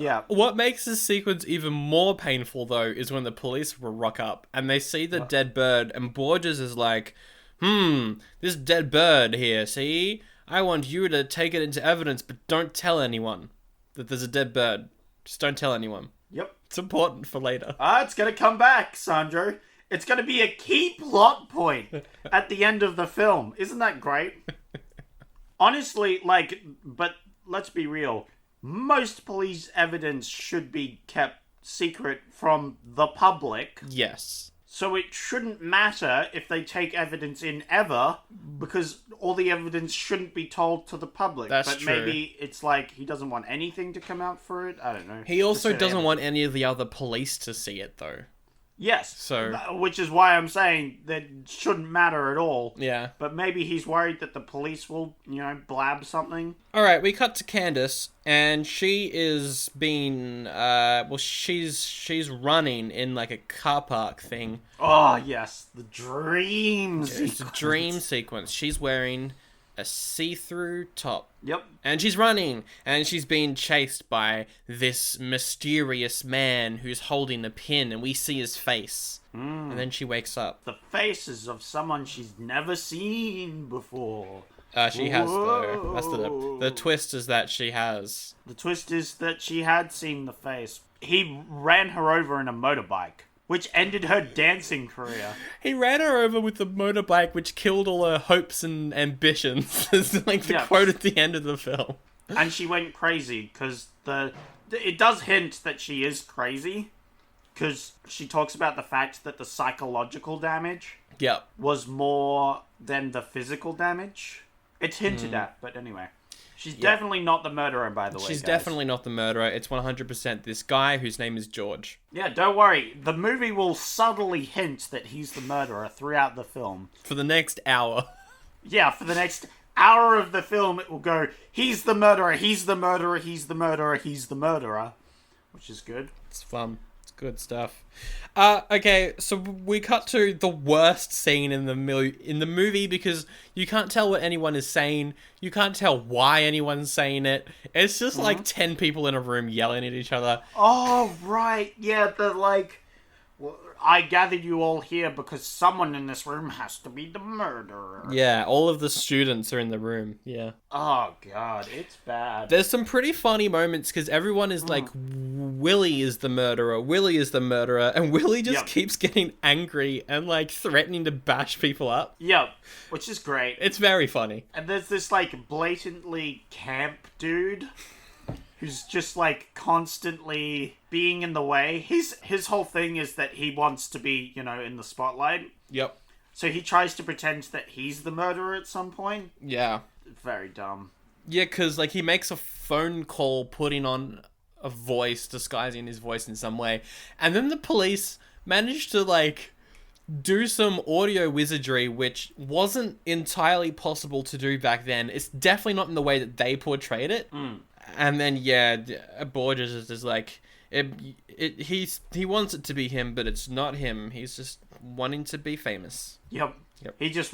Yeah.
What makes this sequence even more painful, though, is when the police rock up and they see the dead bird, and Borges is like, "This dead bird here, see? I want you to take it into evidence, but don't tell anyone that there's a dead bird. Just don't tell anyone."
Yep.
It's important for later.
It's gonna come back, Sandro. It's gonna be a key plot point at the end of the film. Isn't that great? Honestly, but let's be real. Most police evidence should be kept secret from the public.
Yes.
So it shouldn't matter if they take evidence in ever, because all the evidence shouldn't be told to the public.
That's
but
true.
Maybe it's like he doesn't want anything to come out for it. I don't know.
He also
Just
doesn't want any of the other police to see it, though.
Yes.
So-
which is why I'm saying that shouldn't matter at all.
Yeah.
But maybe he's worried that the police will, blab something.
Alright, we cut to Candace, and she is being, she's running in, like, a car park thing.
Oh, yes. The dreams.
It's a dream sequence. She's wearing a see-through top.
Yep.
And she's running, and she's being chased by this mysterious man who's holding a pin, and we see his face. And then she wakes up.
The faces of someone she's never seen before.
She has, though. That's the twist is that she has.
The twist is that she had seen the face. He ran her over in a motorbike. which ended her dancing career.
He ran her over with the motorbike, which killed all her hopes and ambitions. It's like the quote at the end of the film.
And she went crazy, because it does hint that she is crazy, because she talks about the fact that the psychological damage was more than the physical damage. It's hinted at, but anyway. She's definitely not the murderer, by the way,
She's
guys.
definitely not the murderer. It's 100% this guy whose name is George.
Yeah, don't worry. The movie will subtly hint that he's the murderer throughout the film.
For the next hour.
Yeah, for the next hour of the film, it will go, he's the murderer, he's the murderer, he's the murderer, he's the murderer. Which is good.
It's fun. It's good stuff. Okay, so we cut to the worst scene in the movie because you can't tell what anyone is saying. You can't tell why anyone's saying it. It's just like 10 people in a room yelling at each other.
Oh, right. Yeah, well, I gathered you all here because someone in this room has to be the murderer.
Yeah, all of the students are in the room. Yeah.
Oh, God, it's bad.
There's some pretty funny moments because everyone is like, Willie is the murderer, Willie is the murderer, and Willie just keeps getting angry and like threatening to bash people up.
Yep, which is great.
It's very funny.
And there's this like blatantly camp dude who's just like constantly being in the way. His whole thing is that he wants to be, in the spotlight.
Yep.
So he tries to pretend that he's the murderer at some point.
Yeah.
Very dumb.
Yeah, because like he makes a phone call putting on a voice, disguising his voice in some way, and then the police manage to like do some audio wizardry, which wasn't entirely possible to do back then. It's definitely not in the way that they portrayed it. And then Borges is just like he wants it to be him, but it's not him. He's just wanting to be famous.
Yep. He just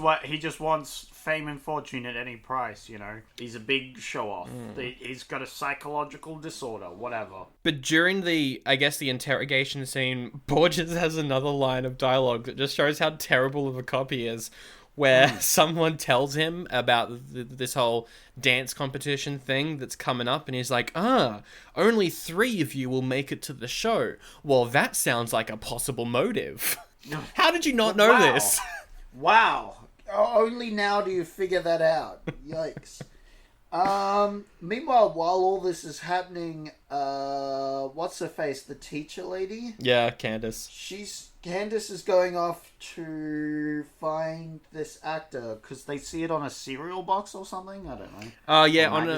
wants fame and fortune at any price, He's a big show-off. He's got a psychological disorder, whatever.
But during the interrogation scene, Borges has another line of dialogue that just shows how terrible of a cop he is, where someone tells him about this whole dance competition thing that's coming up, and he's like, only 3 of you will make it to the show. Well, that sounds like a possible motive. How did you not know this?
Wow. Only now do you figure that out. Yikes. Meanwhile, while all this is happening, what's her face? The teacher lady?
Yeah, Candace.
Candace is going off to find this actor because they see it on a cereal box or something. I don't know.
Oh, yeah, on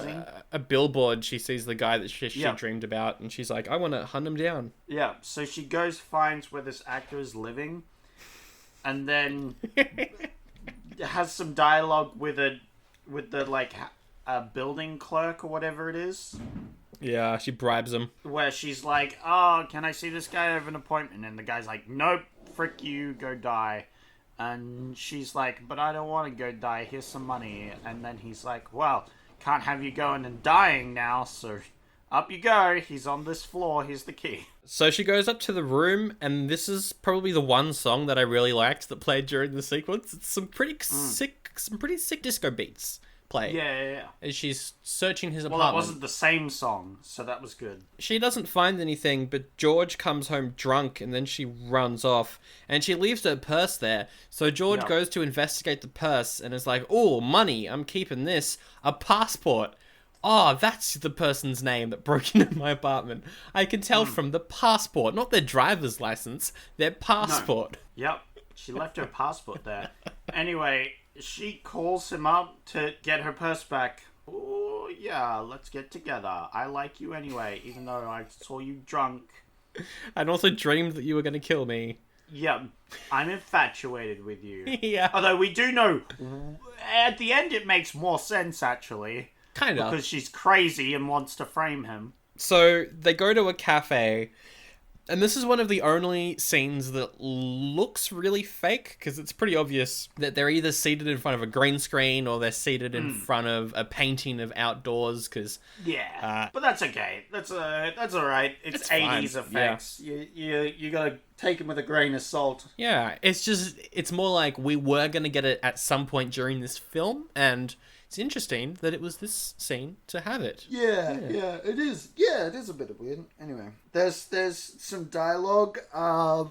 a billboard, she sees the guy that she dreamed about, and she's like, I want to hunt him down. Yeah, so she goes, finds where this actor is living, and then has some dialogue with a building clerk or whatever it is. Yeah, she bribes him.
Where she's like, oh, can I see this guy? I have an appointment. And the guy's like, nope, frick you, go die. And she's like, but I don't want to go die. Here's some money. And then he's like, well, can't have you going and dying now. So up you go. He's on this floor. Here's the key. So
she goes up to the room, and this is probably the one song that I really liked that played during the sequence. It's some pretty sick disco beats. Yeah. As she's searching his apartment.
Well, it wasn't the same song, so that was good.
She doesn't find anything, but George comes home drunk, and then she runs off, and she leaves her purse there. So George goes to investigate the purse, and is like, oh, money, I'm keeping this. A passport. Oh, that's the person's name that broke into my apartment. I can tell from the passport, not their driver's license, their passport.
No. Yep, she left her passport there. Anyway, she calls him up to get her purse back. Oh, yeah, let's get together. I like you anyway, even though I saw you drunk.
And also dreamed that you were going to kill me.
Yeah, I'm infatuated with you.
Yeah.
Although we do know, at the end it makes more sense, actually.
Kind of.
Because she's crazy and wants to frame him.
So they go to a cafe, and this is one of the only scenes that looks really fake, because it's pretty obvious that they're either seated in front of a green screen or they're seated in front of a painting of outdoors, because...
Yeah, but that's okay. That's all right. It's 80s effects. Yeah. You gotta taken with a grain of salt.
Yeah, it's more like we were going to get it at some point during this film, and it's interesting that it was this scene to have it.
Yeah, it is. Yeah, it is a bit weird. Anyway, there's some dialogue.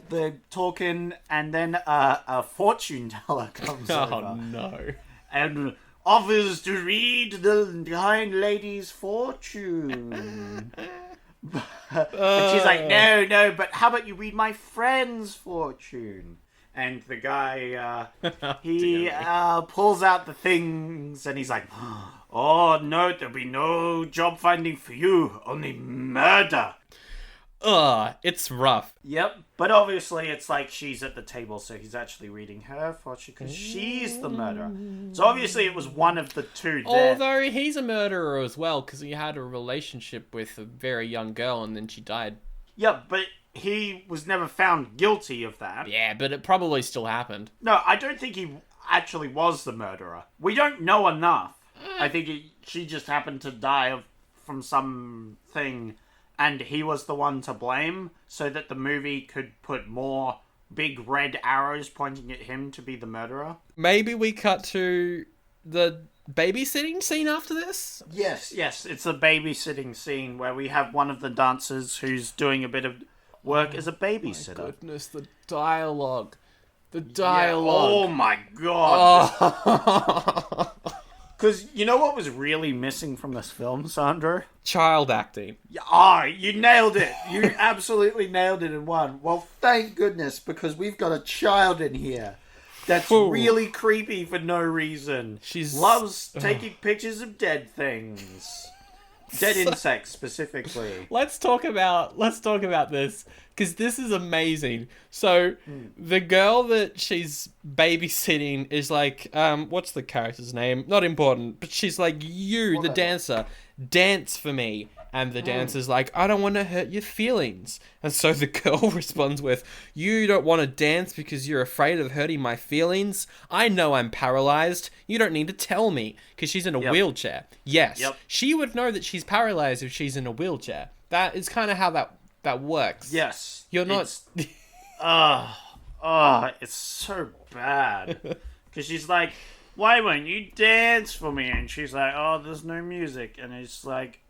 They're talking, and then a fortune teller comes over.
Oh, no.
And offers to read the kind lady's fortune. And she's like, no, but how about you read my friend's fortune? And the guy, he pulls out the things, and he's like, oh, no, there'll be no job finding for you, only murder.
It's rough.
Yep, but obviously it's like she's at the table, so he's actually reading her fortune because she's the murderer. So obviously it was one of the two there.
Although he's a murderer as well, because he had a relationship with a very young girl and then she died.
Yeah, but he was never found guilty of that.
Yeah, but it probably still happened.
No, I don't think he actually was the murderer. We don't know enough. I think she just happened to die from something, and he was the one to blame, so that the movie could put more big red arrows pointing at him to be the murderer.
Maybe we cut to the babysitting scene after this?
Yes, it's a babysitting scene where we have one of the dancers who's doing a bit of work as a babysitter.
My goodness, the dialogue.
Yeah, oh my god. Because you know what was really missing from this film, Sandro?
Child acting.
You nailed it. You absolutely nailed it in one. Well, thank goodness, because we've got a child in here that's really creepy for no reason. She loves taking pictures of dead things. Dead insects, specifically.
Let's talk about this, because this is amazing. So, the girl that she's babysitting is like, what's the character's name? Not important, but she's like, the dancer, dance for me. And the dancer's like, I don't want to hurt your feelings. And so the girl responds with, you don't want to dance because you're afraid of hurting my feelings? I know I'm paralyzed. You don't need to tell me. Because she's in a wheelchair. Yes, she would know that she's paralyzed if she's in a wheelchair. That is kind of how that works.
Yes.
You're not...
It's so bad. Because she's like, why won't you dance for me? And she's like, oh, there's no music. And it's like,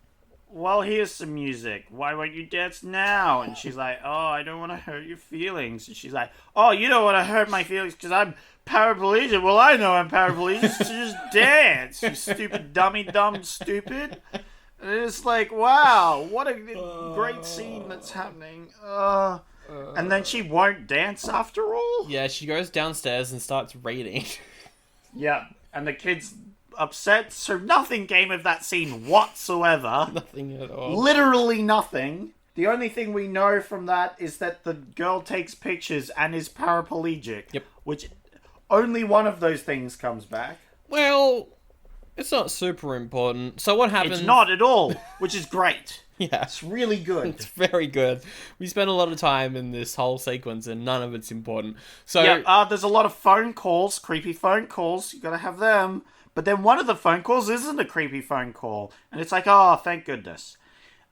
well, here's some music. Why won't you dance now? And she's like, oh, I don't want to hurt your feelings. And she's like, oh, you don't want to hurt my feelings because I'm paraplegic. Well, I know I'm paraplegic, so just dance, you stupid dumb stupid. And it's like, wow, what a great scene that's happening. And then she won't dance after all?
Yeah, she goes downstairs and starts reading.
Yeah, and the kid's upset, so nothing came of that scene whatsoever.
Nothing at all.
Literally nothing. The only thing we know from that is that the girl takes pictures and is paraplegic.
Yep.
Which only one of those things comes back.
Well, it's not super important. So what happens?
It's not at all, which is great.
Yeah.
It's really good.
It's very good. We spent a lot of time in this whole sequence and none of it's important. So
there's a lot of phone calls, creepy phone calls. You gotta have them. But then one of the phone calls isn't a creepy phone call. And it's like, oh, thank goodness.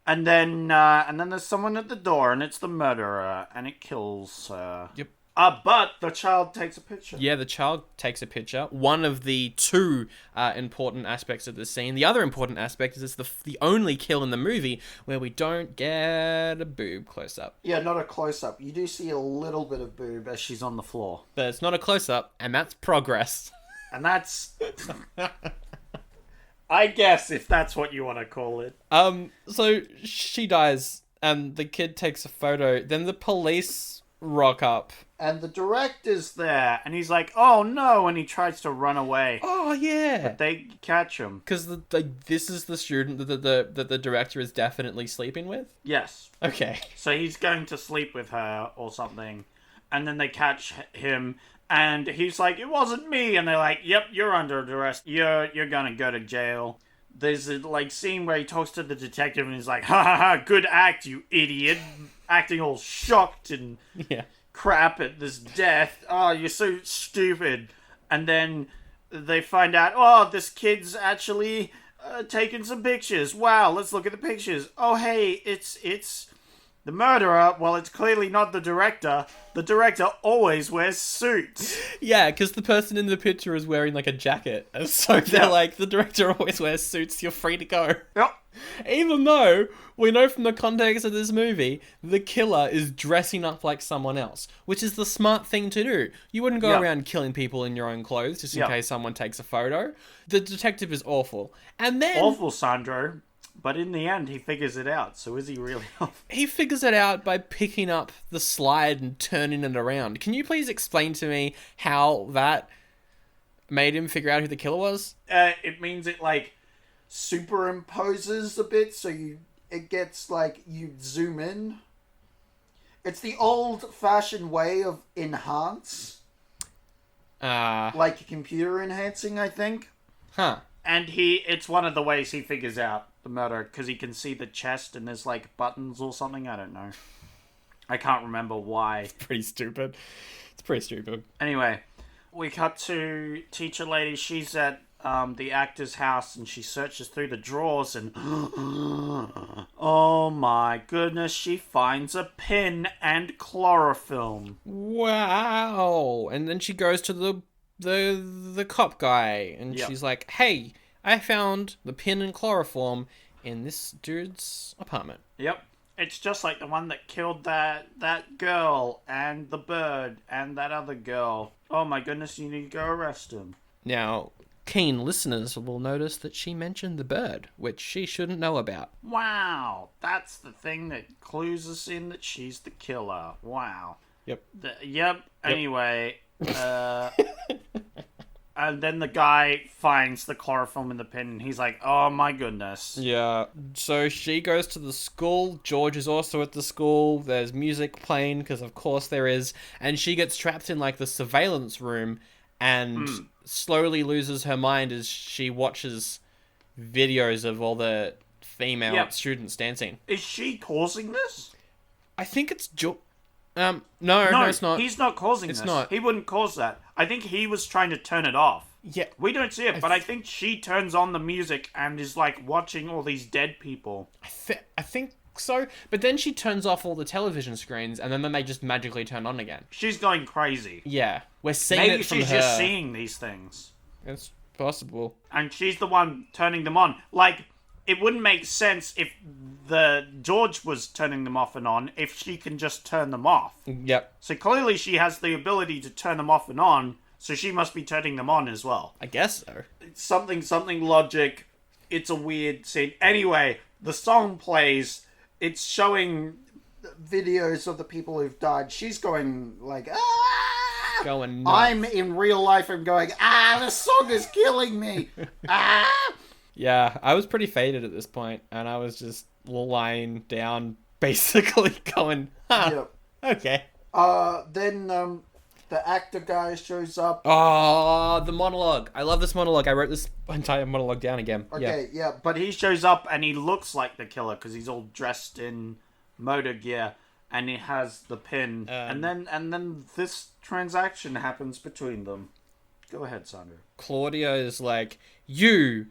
And then there's someone at the door, and it's the murderer, and it kills her.
Yep.
But the child takes a picture.
Yeah, the child takes a picture. One of the two important aspects of the scene. The other important aspect is it's the only kill in the movie where we don't get a boob close-up.
Yeah, not a close-up. You do see a little bit of boob as she's on the floor.
But it's not a close-up, and that's progress.
And that's... I guess, if that's what you want to call it.
So she dies, and the kid takes a photo. Then the police rock up.
And the director's there, and he's like, oh no, and he tries to run away.
Oh, yeah.
But they catch him.
Because this is the student that the director is definitely sleeping with?
Yes.
Okay.
So he's going to sleep with her or something, and then they catch him, and he's like, it wasn't me, and they're like, yep, you're under arrest. You're gonna go to jail. There's a scene where he talks to the detective, and he's like, ha ha ha, good act, you idiot. Acting all shocked and...
Yeah.
Crap at this death. Oh, you're so stupid. And then they find out, oh, this kid's actually taking some pictures. Wow, let's look at the pictures. Oh, hey, it's The murderer, well, it's clearly not the director. The director always wears suits.
Yeah, because the person in the picture is wearing like a jacket. And so they're like, the director always wears suits, you're free to go.
Yep.
Even though we know from the context of this movie, the killer is dressing up like someone else, which is the smart thing to do. You wouldn't go around killing people in your own clothes just in case someone takes a photo. The detective is awful. And then...
Awful, Sandro. But in the end, he figures it out. So is he really off?
He figures it out by picking up the slide and turning it around. Can you please explain to me how that made him figure out who the killer was?
It means it, like, superimposes a bit. So it gets, like, you zoom in. It's the old-fashioned way of enhance. Like computer enhancing, I think.
Huh.
And it's one of the ways he figures out the murder, because he can see the chest and there's like buttons or something. I don't know. I can't remember why.
It's pretty stupid. It's pretty stupid.
Anyway, we cut to teacher lady. She's at the actor's house and she searches through the drawers and oh my goodness, she finds a pin and chloroform.
Wow. And then she goes to the cop guy and she's like, hey, I found the pin and chloroform in this dude's apartment.
Yep. It's just like the one that killed that girl and the bird and that other girl. Oh my goodness, you need to go arrest him.
Now, keen listeners will notice that she mentioned the bird, which she shouldn't know about.
Wow. That's the thing that clues us in that she's the killer. Wow.
Yep.
Anyway, and then the guy finds the chloroform in the pin, and he's like, oh my goodness.
Yeah. So she goes to the school. George is also at the school. There's music playing, because of course there is. And she gets trapped in, like, the surveillance room and slowly loses her mind as she watches videos of all the female students dancing.
Is she causing this?
I think it's No, it's not.
He's not causing this.
It's not.
He wouldn't cause that. I think he was trying to turn it off.
Yeah.
We don't see it, but I think she turns on the music and is, like, watching all these dead people.
I think so. But then she turns off all the television screens, and then they just magically turn on again.
She's going crazy.
Yeah. We're seeing
Maybe
it from her.
she's just seeing these things.
It's possible.
And she's the one turning them on. Like, it wouldn't make sense if the George was turning them off and on if she can just turn them off.
Yep.
So clearly she has the ability to turn them off and on, so she must be turning them on as well.
I guess so.
It's something logic. It's a weird scene. Anyway, the song plays. It's showing videos of the people who've died. She's going like, ah!
Going nuts.
I'm in real life and going, the song is killing me. Ah!
Yeah, I was pretty faded at this point, and I was just lying down, basically going, okay.
Then the actor guy shows up.
Oh, the monologue. I love this monologue. I wrote this entire monologue down again.
Okay, yeah, but he shows up and he looks like the killer because he's all dressed in motor gear and he has the pin. And then this transaction happens between them. Go ahead, Sandra.
Claudia is like, You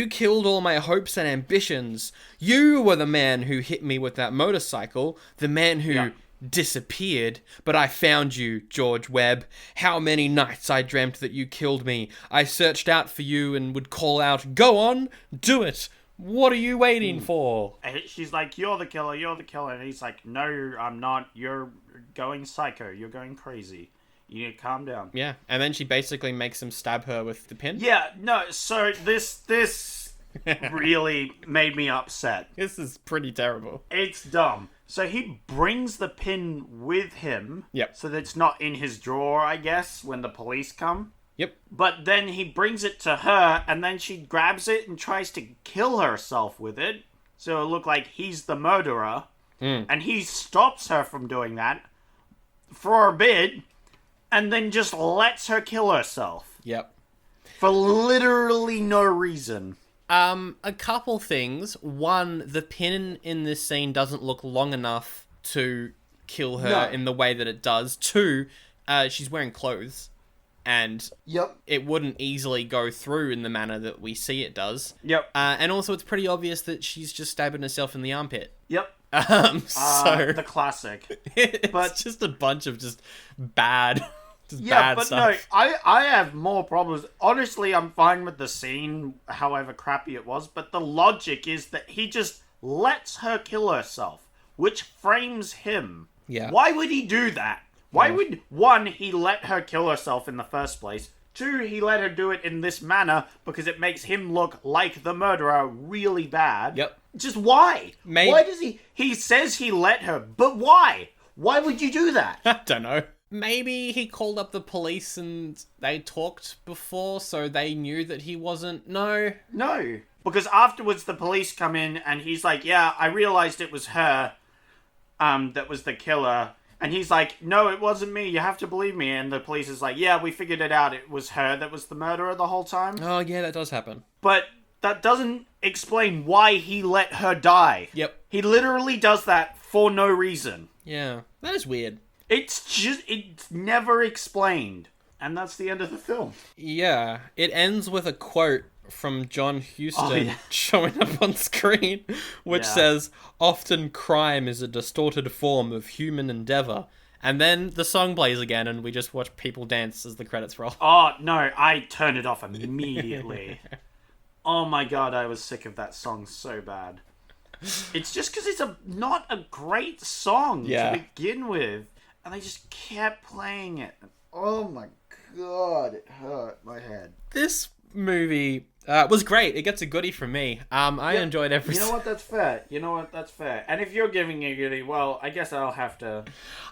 killed all my hopes and ambitions. You were the man who hit me with that motorcycle. The man who disappeared. But I found you, George Webb. How many nights I dreamt that you killed me. I searched out for you and would call out, go on, do it. What are you waiting for?
And she's like, you're the killer. And he's like, no, I'm not. You're going psycho. You're going crazy. You need to calm down.
Yeah, and then she basically makes him stab her with the pin.
Yeah, no, so this really made me upset.
This is pretty terrible.
It's dumb. So he brings the pin with him.
Yep.
So that it's not in his drawer, I guess, when the police come.
Yep.
But then he brings it to her, and then she grabs it and tries to kill herself with it. So it'll look like he's the murderer. And he stops her from doing that for a bit. And then just lets her kill herself.
Yep.
For literally no reason.
A couple things. One, the pin in this scene doesn't look long enough to kill her in the way that it does. Two, she's wearing clothes. And it wouldn't easily go through in the manner that we see it does.
Yep.
And also it's pretty obvious that she's just stabbing herself in the armpit.
Yep. The classic.
It's just a bunch of just bad,
Yeah,
bad
but
stuff.
no, I have more problems. Honestly, I'm fine with the scene, however crappy it was, but the logic is that he just lets her kill herself, which frames him.
Yeah.
Why would he do that? Why would, one, he let her kill herself in the first place? Two, he let her do it in this manner because it makes him look like the murderer really bad.
Yep.
Just why? Why does he... He says he let her, but why? Why would you do that?
I don't know. Maybe he called up the police and they talked before, so they knew that he wasn't. No.
No. Because afterwards the police come in and he's like, yeah, I realized it was her that was the killer. And he's like, no, it wasn't me. You have to believe me. And the police is like, yeah, we figured it out. It was her that was the murderer the whole time.
Oh, yeah, that does happen.
But that doesn't explain why he let her die.
Yep.
He literally does that for no reason.
Yeah. That is weird.
It's never explained. And that's the end of the film.
Yeah. It ends with a quote from John Huston showing up on screen, which says, often crime is a distorted form of human endeavor. And then the song plays again and we just watch people dance as the credits roll.
Oh, no, I turned it off immediately. Oh my god, I was sick of that song so bad. It's just because it's not a great song to begin with. And they just kept playing it. Oh my god, it hurt my head.
This movie was great. It gets a goodie from me. I enjoyed every...
You know what? That's fair. That's fair. And if you're giving a goodie, well, I guess I'll have to...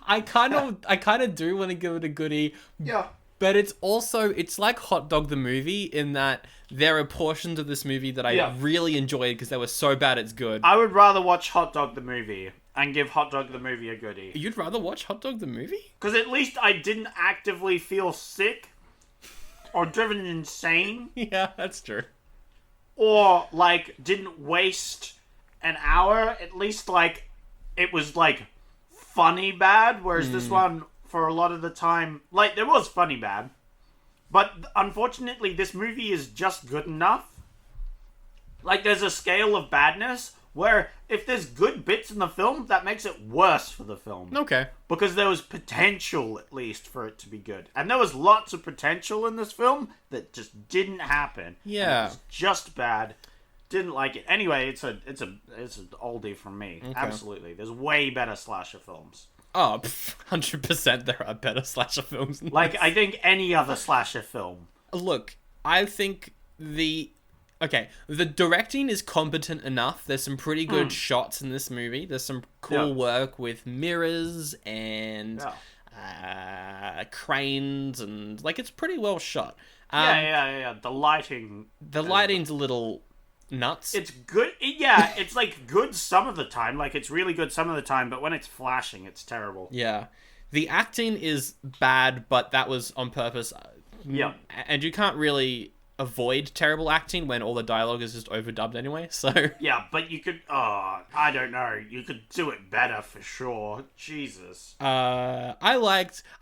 I kind of do want to give it a goodie.
Yeah.
But it's like Hot Dog the movie in that there are portions of this movie that I really enjoyed because they were so bad it's good.
I would rather watch Hot Dog the movie and give Hot Dog the movie a goodie.
You'd rather watch Hot Dog the movie?
Because at least I didn't actively feel sick or driven insane.
Yeah, that's true.
Or, didn't waste an hour. At least, it was, funny bad. Whereas this one, for a lot of the time... there was funny bad. But, unfortunately, this movie is just good enough. There's a scale of badness where if there's good bits in the film, that makes it worse for the film.
Okay.
Because there was potential, at least, for it to be good. And there was lots of potential in this film that just didn't happen.
Yeah.
It was just bad. Didn't like it. Anyway, it's an oldie from me. Okay. Absolutely. There's way better slasher films.
Oh, 100% there are better slasher films than this.
I think any other slasher film.
Look, I think the directing is competent enough. There's some pretty good shots in this movie. There's some cool work with mirrors and cranes and it's pretty well shot.
The lighting.
The lighting's a little nuts.
It's good. It's good some of the time. It's really good some of the time, but when it's flashing, it's terrible.
Yeah. The acting is bad, but that was on purpose.
Yeah.
And you can't really avoid terrible acting when all the dialogue is just overdubbed anyway, so...
Yeah, but you could... I don't know. You could do it better for sure. Jesus.
I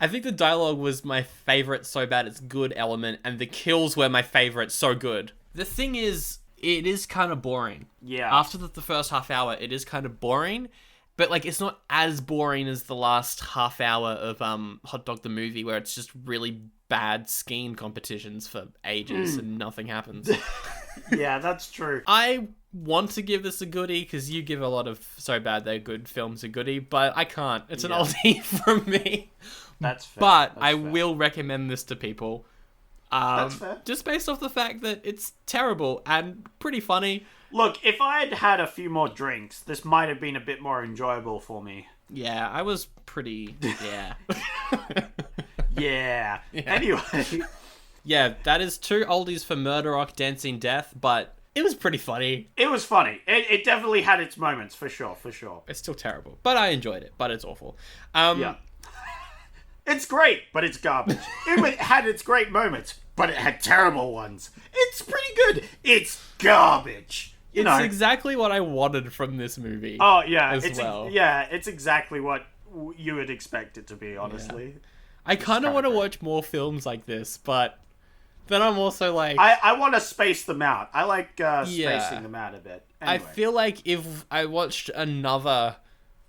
think the dialogue was my favourite so bad it's good element, and the kills were my favourite so good. The thing is, it is kind of boring.
Yeah.
After the first half hour, it is kind of boring, but it's not as boring as the last half hour of Hot Dog the movie, where it's just really bad skiing competitions for ages and nothing happens.
Yeah, that's true.
I want to give this a goodie because you give a lot of so bad they're good films a goodie, but I can't. It's an oldie from me.
That's fair.
But I will recommend this to people.
That's fair.
Just based off the fact that it's terrible and pretty funny.
Look, if I had had a few more drinks, this might have been a bit more enjoyable for me.
Yeah, I was pretty... Yeah.
Yeah. Anyway.
Yeah, that is 2 oldies for Murder Rock, Dancing Death, but it was pretty funny.
It was funny. It definitely had its moments, for sure.
It's still terrible, but I enjoyed it, but it's awful.
Yeah. It's great, but it's garbage. It had its great moments, but it had terrible ones. It's pretty good. It's garbage.
It's exactly what I wanted from this movie.
Oh, yeah.
It's
exactly what you would expect it to be, honestly.
Yeah. I kind of want to watch more films like this, but then I'm also like...
I want to space them out. I like spacing them out a bit. Anyway.
I feel like if I watched another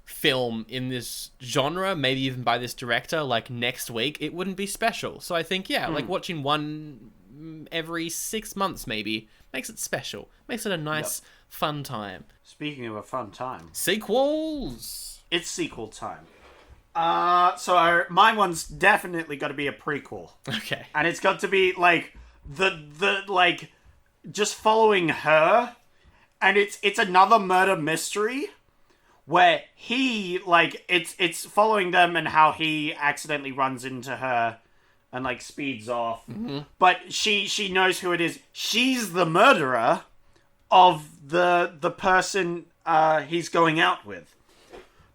film in this genre, maybe even by this director, like next week, it wouldn't be special. So I think, like watching one every 6 months maybe makes it special. Makes it a nice, fun time.
Speaking of a fun time.
Sequels!
It's sequel time. So my one's definitely got to be a prequel.
Okay.
And it's got to be, like, the like, just following her. And it's another murder mystery where he, like, it's following them and how he accidentally runs into her and, like, speeds off. Mm-hmm. But she knows who it is. She's the murderer of the person he's going out with.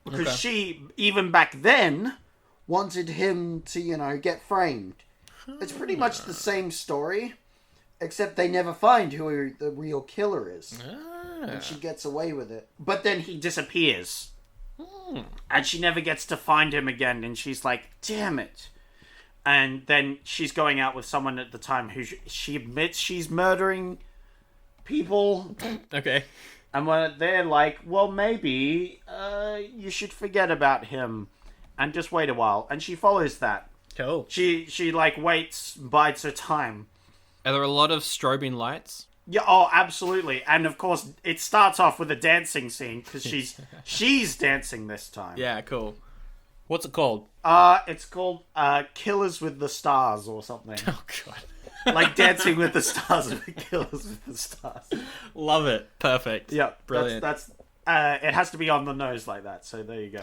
Because she, even back then, wanted him to, get framed. It's pretty much the same story, except they never find who the real killer is. And she gets away with it. But then he disappears. And she never gets to find him again, and she's like, damn it. And then she's going out with someone at the time who she admits she's murdering people.
Okay.
And when they're like, well, maybe you should forget about him and just wait a while. And she follows that.
Cool.
She like, waits, bides her time.
Are there a lot of strobing lights?
Yeah, oh, absolutely. And, of course, it starts off with a dancing scene, because she's dancing this time.
Yeah, cool. What's it called?
It's called Killers with the Stars or something.
Oh, God.
Like Dancing with the Stars, but Killers with the Stars.
Love it. Perfect.
Yeah,
brilliant.
That's it has to be on the nose like that, so there you go.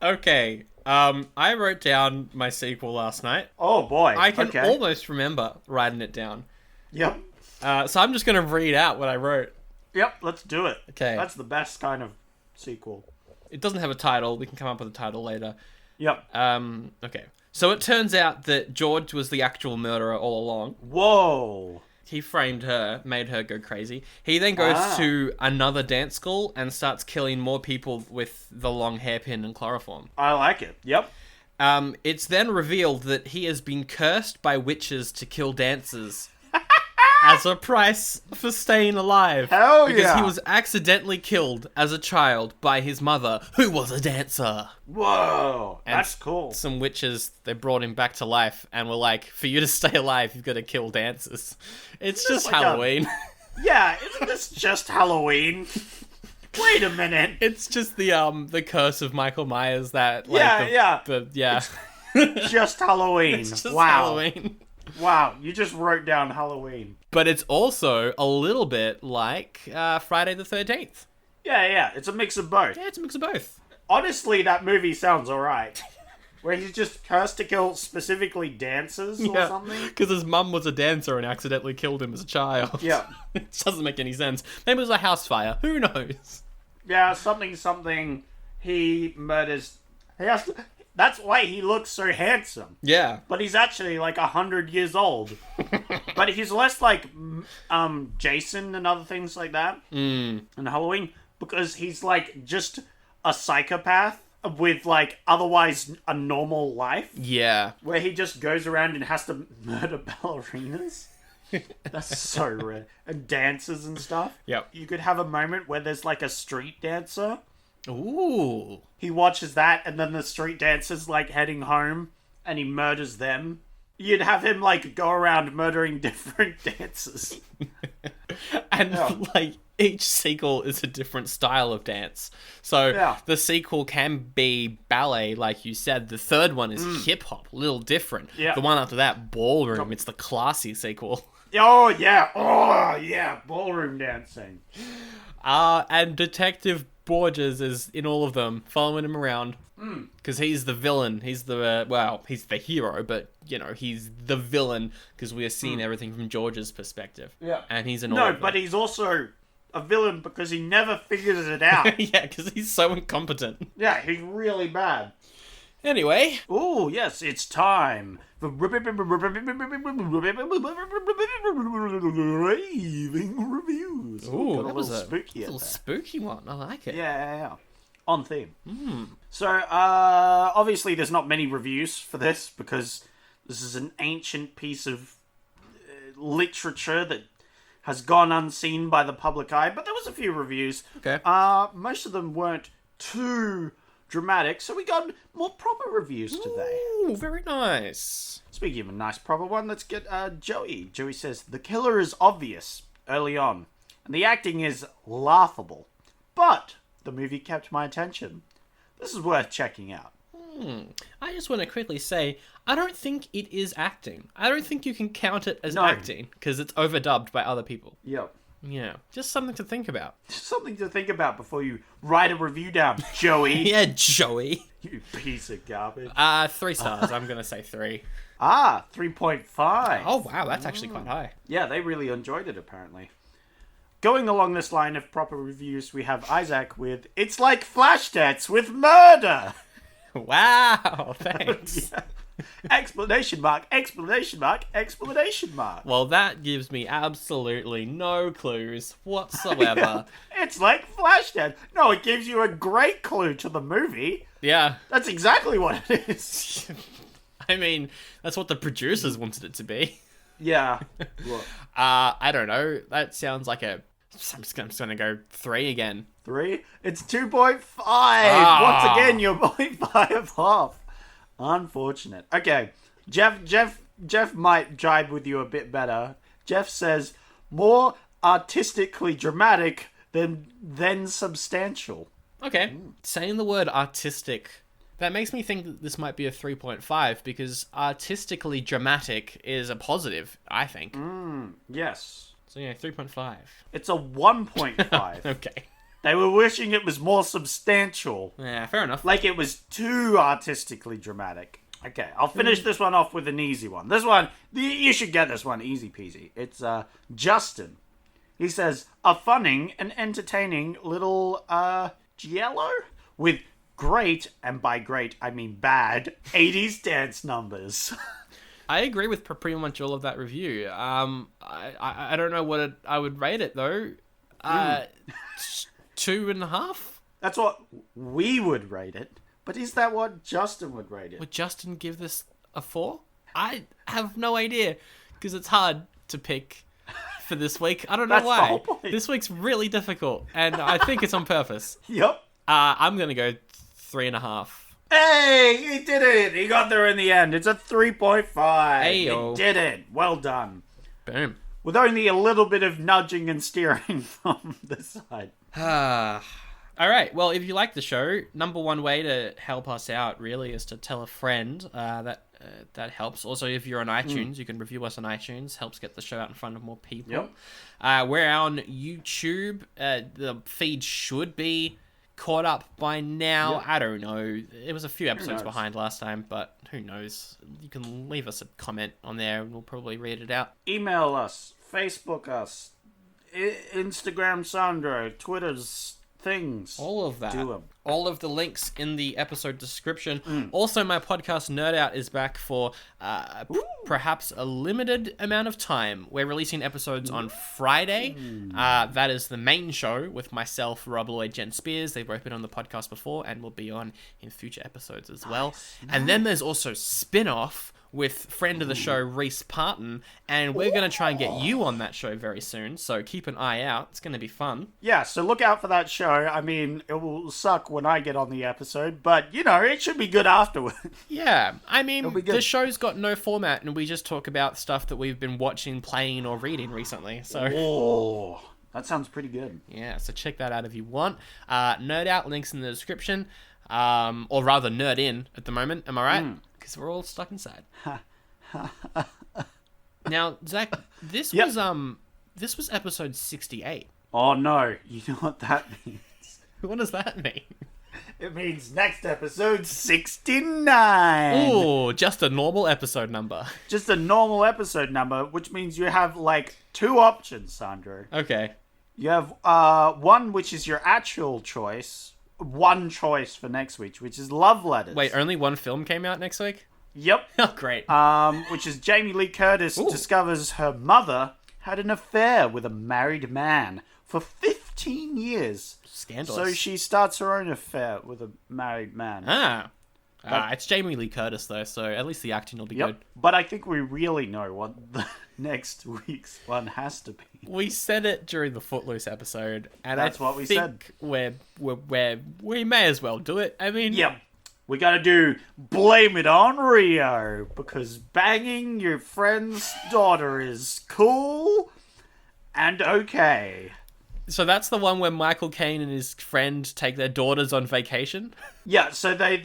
Okay, I wrote down my sequel last night.
Oh, boy.
I can almost remember writing it down.
Yep.
So I'm just going to read out what I wrote.
Yep, let's do it.
Okay.
That's the best kind of sequel.
It doesn't have a title. We can come up with a title later.
Yep.
Okay. So it turns out that George was the actual murderer all along.
Whoa.
He framed her, made her go crazy. He then goes to another dance school and starts killing more people with the long hairpin and chloroform.
I like it. Yep.
It's then revealed that he has been cursed by witches to kill dancers as a price for staying alive.
Hell
because
yeah.
he was accidentally killed as a child by his mother, who was a dancer.
Whoa.
And
that's cool.
Some witches, they brought him back to life and were like, for you to stay alive, you've got to kill dancers. It's just
like
Halloween.
Yeah, isn't this just Halloween? Wait a minute.
It's just the curse of Michael Myers that, like,
yeah. Just Halloween.
It's just
wow.
Halloween.
Wow, you just wrote down Halloween.
But it's also a little bit like Friday the 13th.
Yeah, it's a mix of both.
Yeah, it's a mix of both.
Honestly, that movie sounds alright. Where he's just cursed to kill specifically dancers or something.
Because his mum was a dancer and accidentally killed him as a child.
Yeah.
It doesn't make any sense. Maybe it was a house fire. Who knows?
Yeah, something. He murders... That's why he looks so handsome.
Yeah.
But he's actually like 100 years old. But he's less like Jason and other things like that in Halloween, because he's like just a psychopath with like otherwise a normal life.
Yeah.
Where he just goes around and has to murder ballerinas. That's so rare. And dancers and stuff.
Yep.
You could have a moment where there's like a street dancer.
Ooh.
He watches that, and then the street dancer's like heading home, and he murders them. You'd have him like go around murdering different dancers.
And like each sequel is a different style of dance. So the sequel can be ballet, like you said. The third one is hip hop, a little different.
Yeah.
The one after that, ballroom. It's the classy sequel.
Oh yeah, ballroom dancing.
And Detective Borges is in all of them, following him around. Because he's the villain. He's the, he's the hero, but, he's the villain because we are seeing everything from George's perspective.
Yeah.
And he's in all of them.
No, but he's also a villain because he never figures it out.
Yeah, because he's so incompetent.
Yeah, he's really bad.
Anyway.
Oh, yes, it's time for raving reviews.
Ooh, that was
a spooky
little spooky one. I like it.
Yeah. On theme. So, obviously there's not many reviews for this because this is an ancient piece of literature that has gone unseen by the public eye, but there was a few reviews.
Okay.
Most of them weren't too dramatic, so we got more proper reviews today.
Ooh, very nice.
Speaking of a nice proper one, let's get Joey. Joey says, the killer is obvious early on, and the acting is laughable, but the movie kept my attention. This is worth checking out.
I just want to quickly say, I don't think it is acting. I don't think you can count it as acting, because it's overdubbed by other people.
Yep.
Yeah, just something to think about.
Just something to think about before you write a review down, Joey.
Yeah, Joey.
You piece of garbage.
3 stars. I'm going to say 3.
3.5.
Oh, wow, that's actually quite high.
Yeah, they really enjoyed it, apparently. Going along this line of proper reviews, we have Isaac with, it's like Flashdance with murder!
Wow, thanks.
Yeah. Exclamation mark, exclamation mark, exclamation mark.
Well, that gives me absolutely no clues whatsoever.
It's like Flashdance. No, it gives you a great clue to the movie.
Yeah.
That's exactly what it is.
I mean, that's what the producers wanted it to be.
Yeah. Look.
I don't know. That sounds like I'm just gonna go 3 again.
3? It's 2.5. Once again, you're 0.5 off. Unfortunate. Okay, Jeff might jibe with you a bit better. Jeff says, more artistically dramatic than substantial.
Okay. Saying the word artistic, that makes me think that this might be a 3.5 because artistically dramatic is a positive, I think.
Yes.
So yeah, 3.5.
It's a 1.5.
Okay.
They were wishing it was more substantial.
Yeah, fair enough.
Like it was too artistically dramatic. Okay, I'll finish this one off with an easy one. This one, you should get this one, easy peasy. It's Justin. He says, a funning and entertaining little giallo with great, and by great I mean bad, 80s dance numbers.
I agree with pretty much all of that review. I don't know what I would rate it though. 2.5.
That's what we would rate it. But is that what Justin would rate it?
Would Justin give this a 4? I have no idea because it's hard to pick for this week. I don't know
That's
why.
the whole point.
This week's really difficult, and I think it's on purpose.
Yep.
I'm gonna go 3.5.
Hey, he did it. He got there in the end. It's a 3.5.
Ayo.
He did it. Well done.
Boom.
With only a little bit of nudging and steering from the side.
All right. Well, if you like the show, number one way to help us out really is to tell a friend. That helps. Also, if you're on iTunes, you can review us on iTunes. Helps get the show out in front of more people.
Yep.
We're on YouTube. The feed should be caught up by now.
Yep.
I don't know. It was a few episodes behind last time, but who knows? You can leave us a comment on there, and we'll probably read it out.
Email us. Facebook us. Instagram Sandro. Twitter's things.
All of that.
Do them.
All of the links in the episode description. Also, my podcast Nerd Out is back for perhaps a limited amount of time. We're releasing episodes on Friday. That is the main show with myself, Rob Lloyd, Jen Spears. They've both been on the podcast before and will be on in future episodes as well. And then there's also spin-off with friend of the show, Reese Parton, and we're going to try and get you on that show very soon, so keep an eye out. It's going to be fun.
Yeah, so look out for that show. I mean, it will suck when I get on the episode, but, you know, it should be good afterward.
Yeah, I mean, the show's got no format, and we just talk about stuff that we've been watching, playing, or reading recently, so...
Oh, that sounds pretty good.
Yeah, so check that out if you want. Nerd Out, links in the description, or rather, Nerd In at the moment, am I right? Because we're all stuck inside. Now, Zach, this was episode 68.
Oh no, you know what that means?
What does that mean?
It means next episode 69.
Ooh, just a normal episode number.
Just a normal episode number, which means you have like 2 options, Sandro.
Okay.
You have one which is your actual choice, one choice for next week, which is Love Letters.
Wait, only one film came out next week?
Yep.
Oh, great.
Which is Jamie Lee Curtis discovers her mother had an affair with a married man for 15 years.
Scandalous.
So she starts her own affair with a married man.
Ah. It's Jamie Lee Curtis, though, so at least the acting will be good.
But I think we really know what the next week's one has to be.
We said it during the Footloose episode, and
That's what we said.
We may as well do it. I mean...
Yep. We gotta do Blame It on Rio, because banging your friend's daughter is cool and okay.
So that's the one where Michael Caine and his friend take their daughters on vacation?
Yeah, so they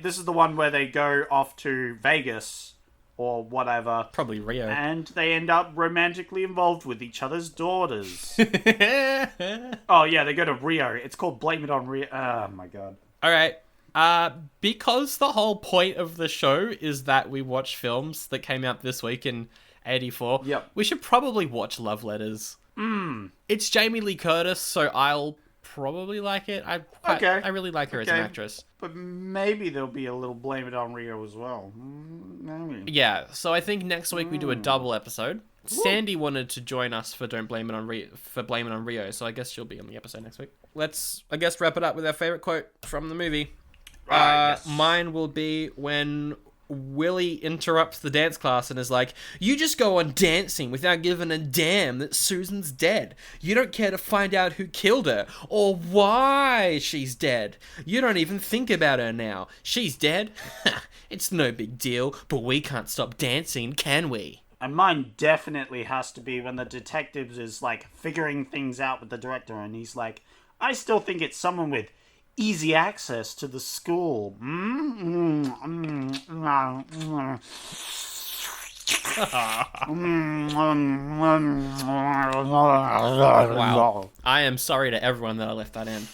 this is the one where they go off to Vegas or whatever.
Probably Rio.
And they end up romantically involved with each other's daughters. Oh yeah, they go to Rio. It's called Blame It on Rio. Oh my god.
Alright. Because the whole point of the show is that we watch films that came out this week in 84, we should probably watch Love Letters. It's Jamie Lee Curtis, so I'll probably like it. I really like her as an actress.
But maybe there'll be a little Blame It on Rio as well. Maybe.
Yeah, so I think next week we do a double episode. Sandy wanted to join us for Blame It on Rio, so I guess she'll be on the episode next week. Let's, I guess, wrap it up with our favorite quote from the movie.
Yes.
Mine will be when Willie interrupts the dance class and is like, "You just go on dancing without giving a damn that Susan's dead. You don't care to find out who killed her or why she's dead. You don't even think about her now. She's dead? It's no big deal, but we can't stop dancing, can we?"
And mine definitely has to be when the detective is, like, figuring things out with the director, and he's like, "I still think it's someone with easy access to the school."
Wow. I am sorry to everyone that I left that in.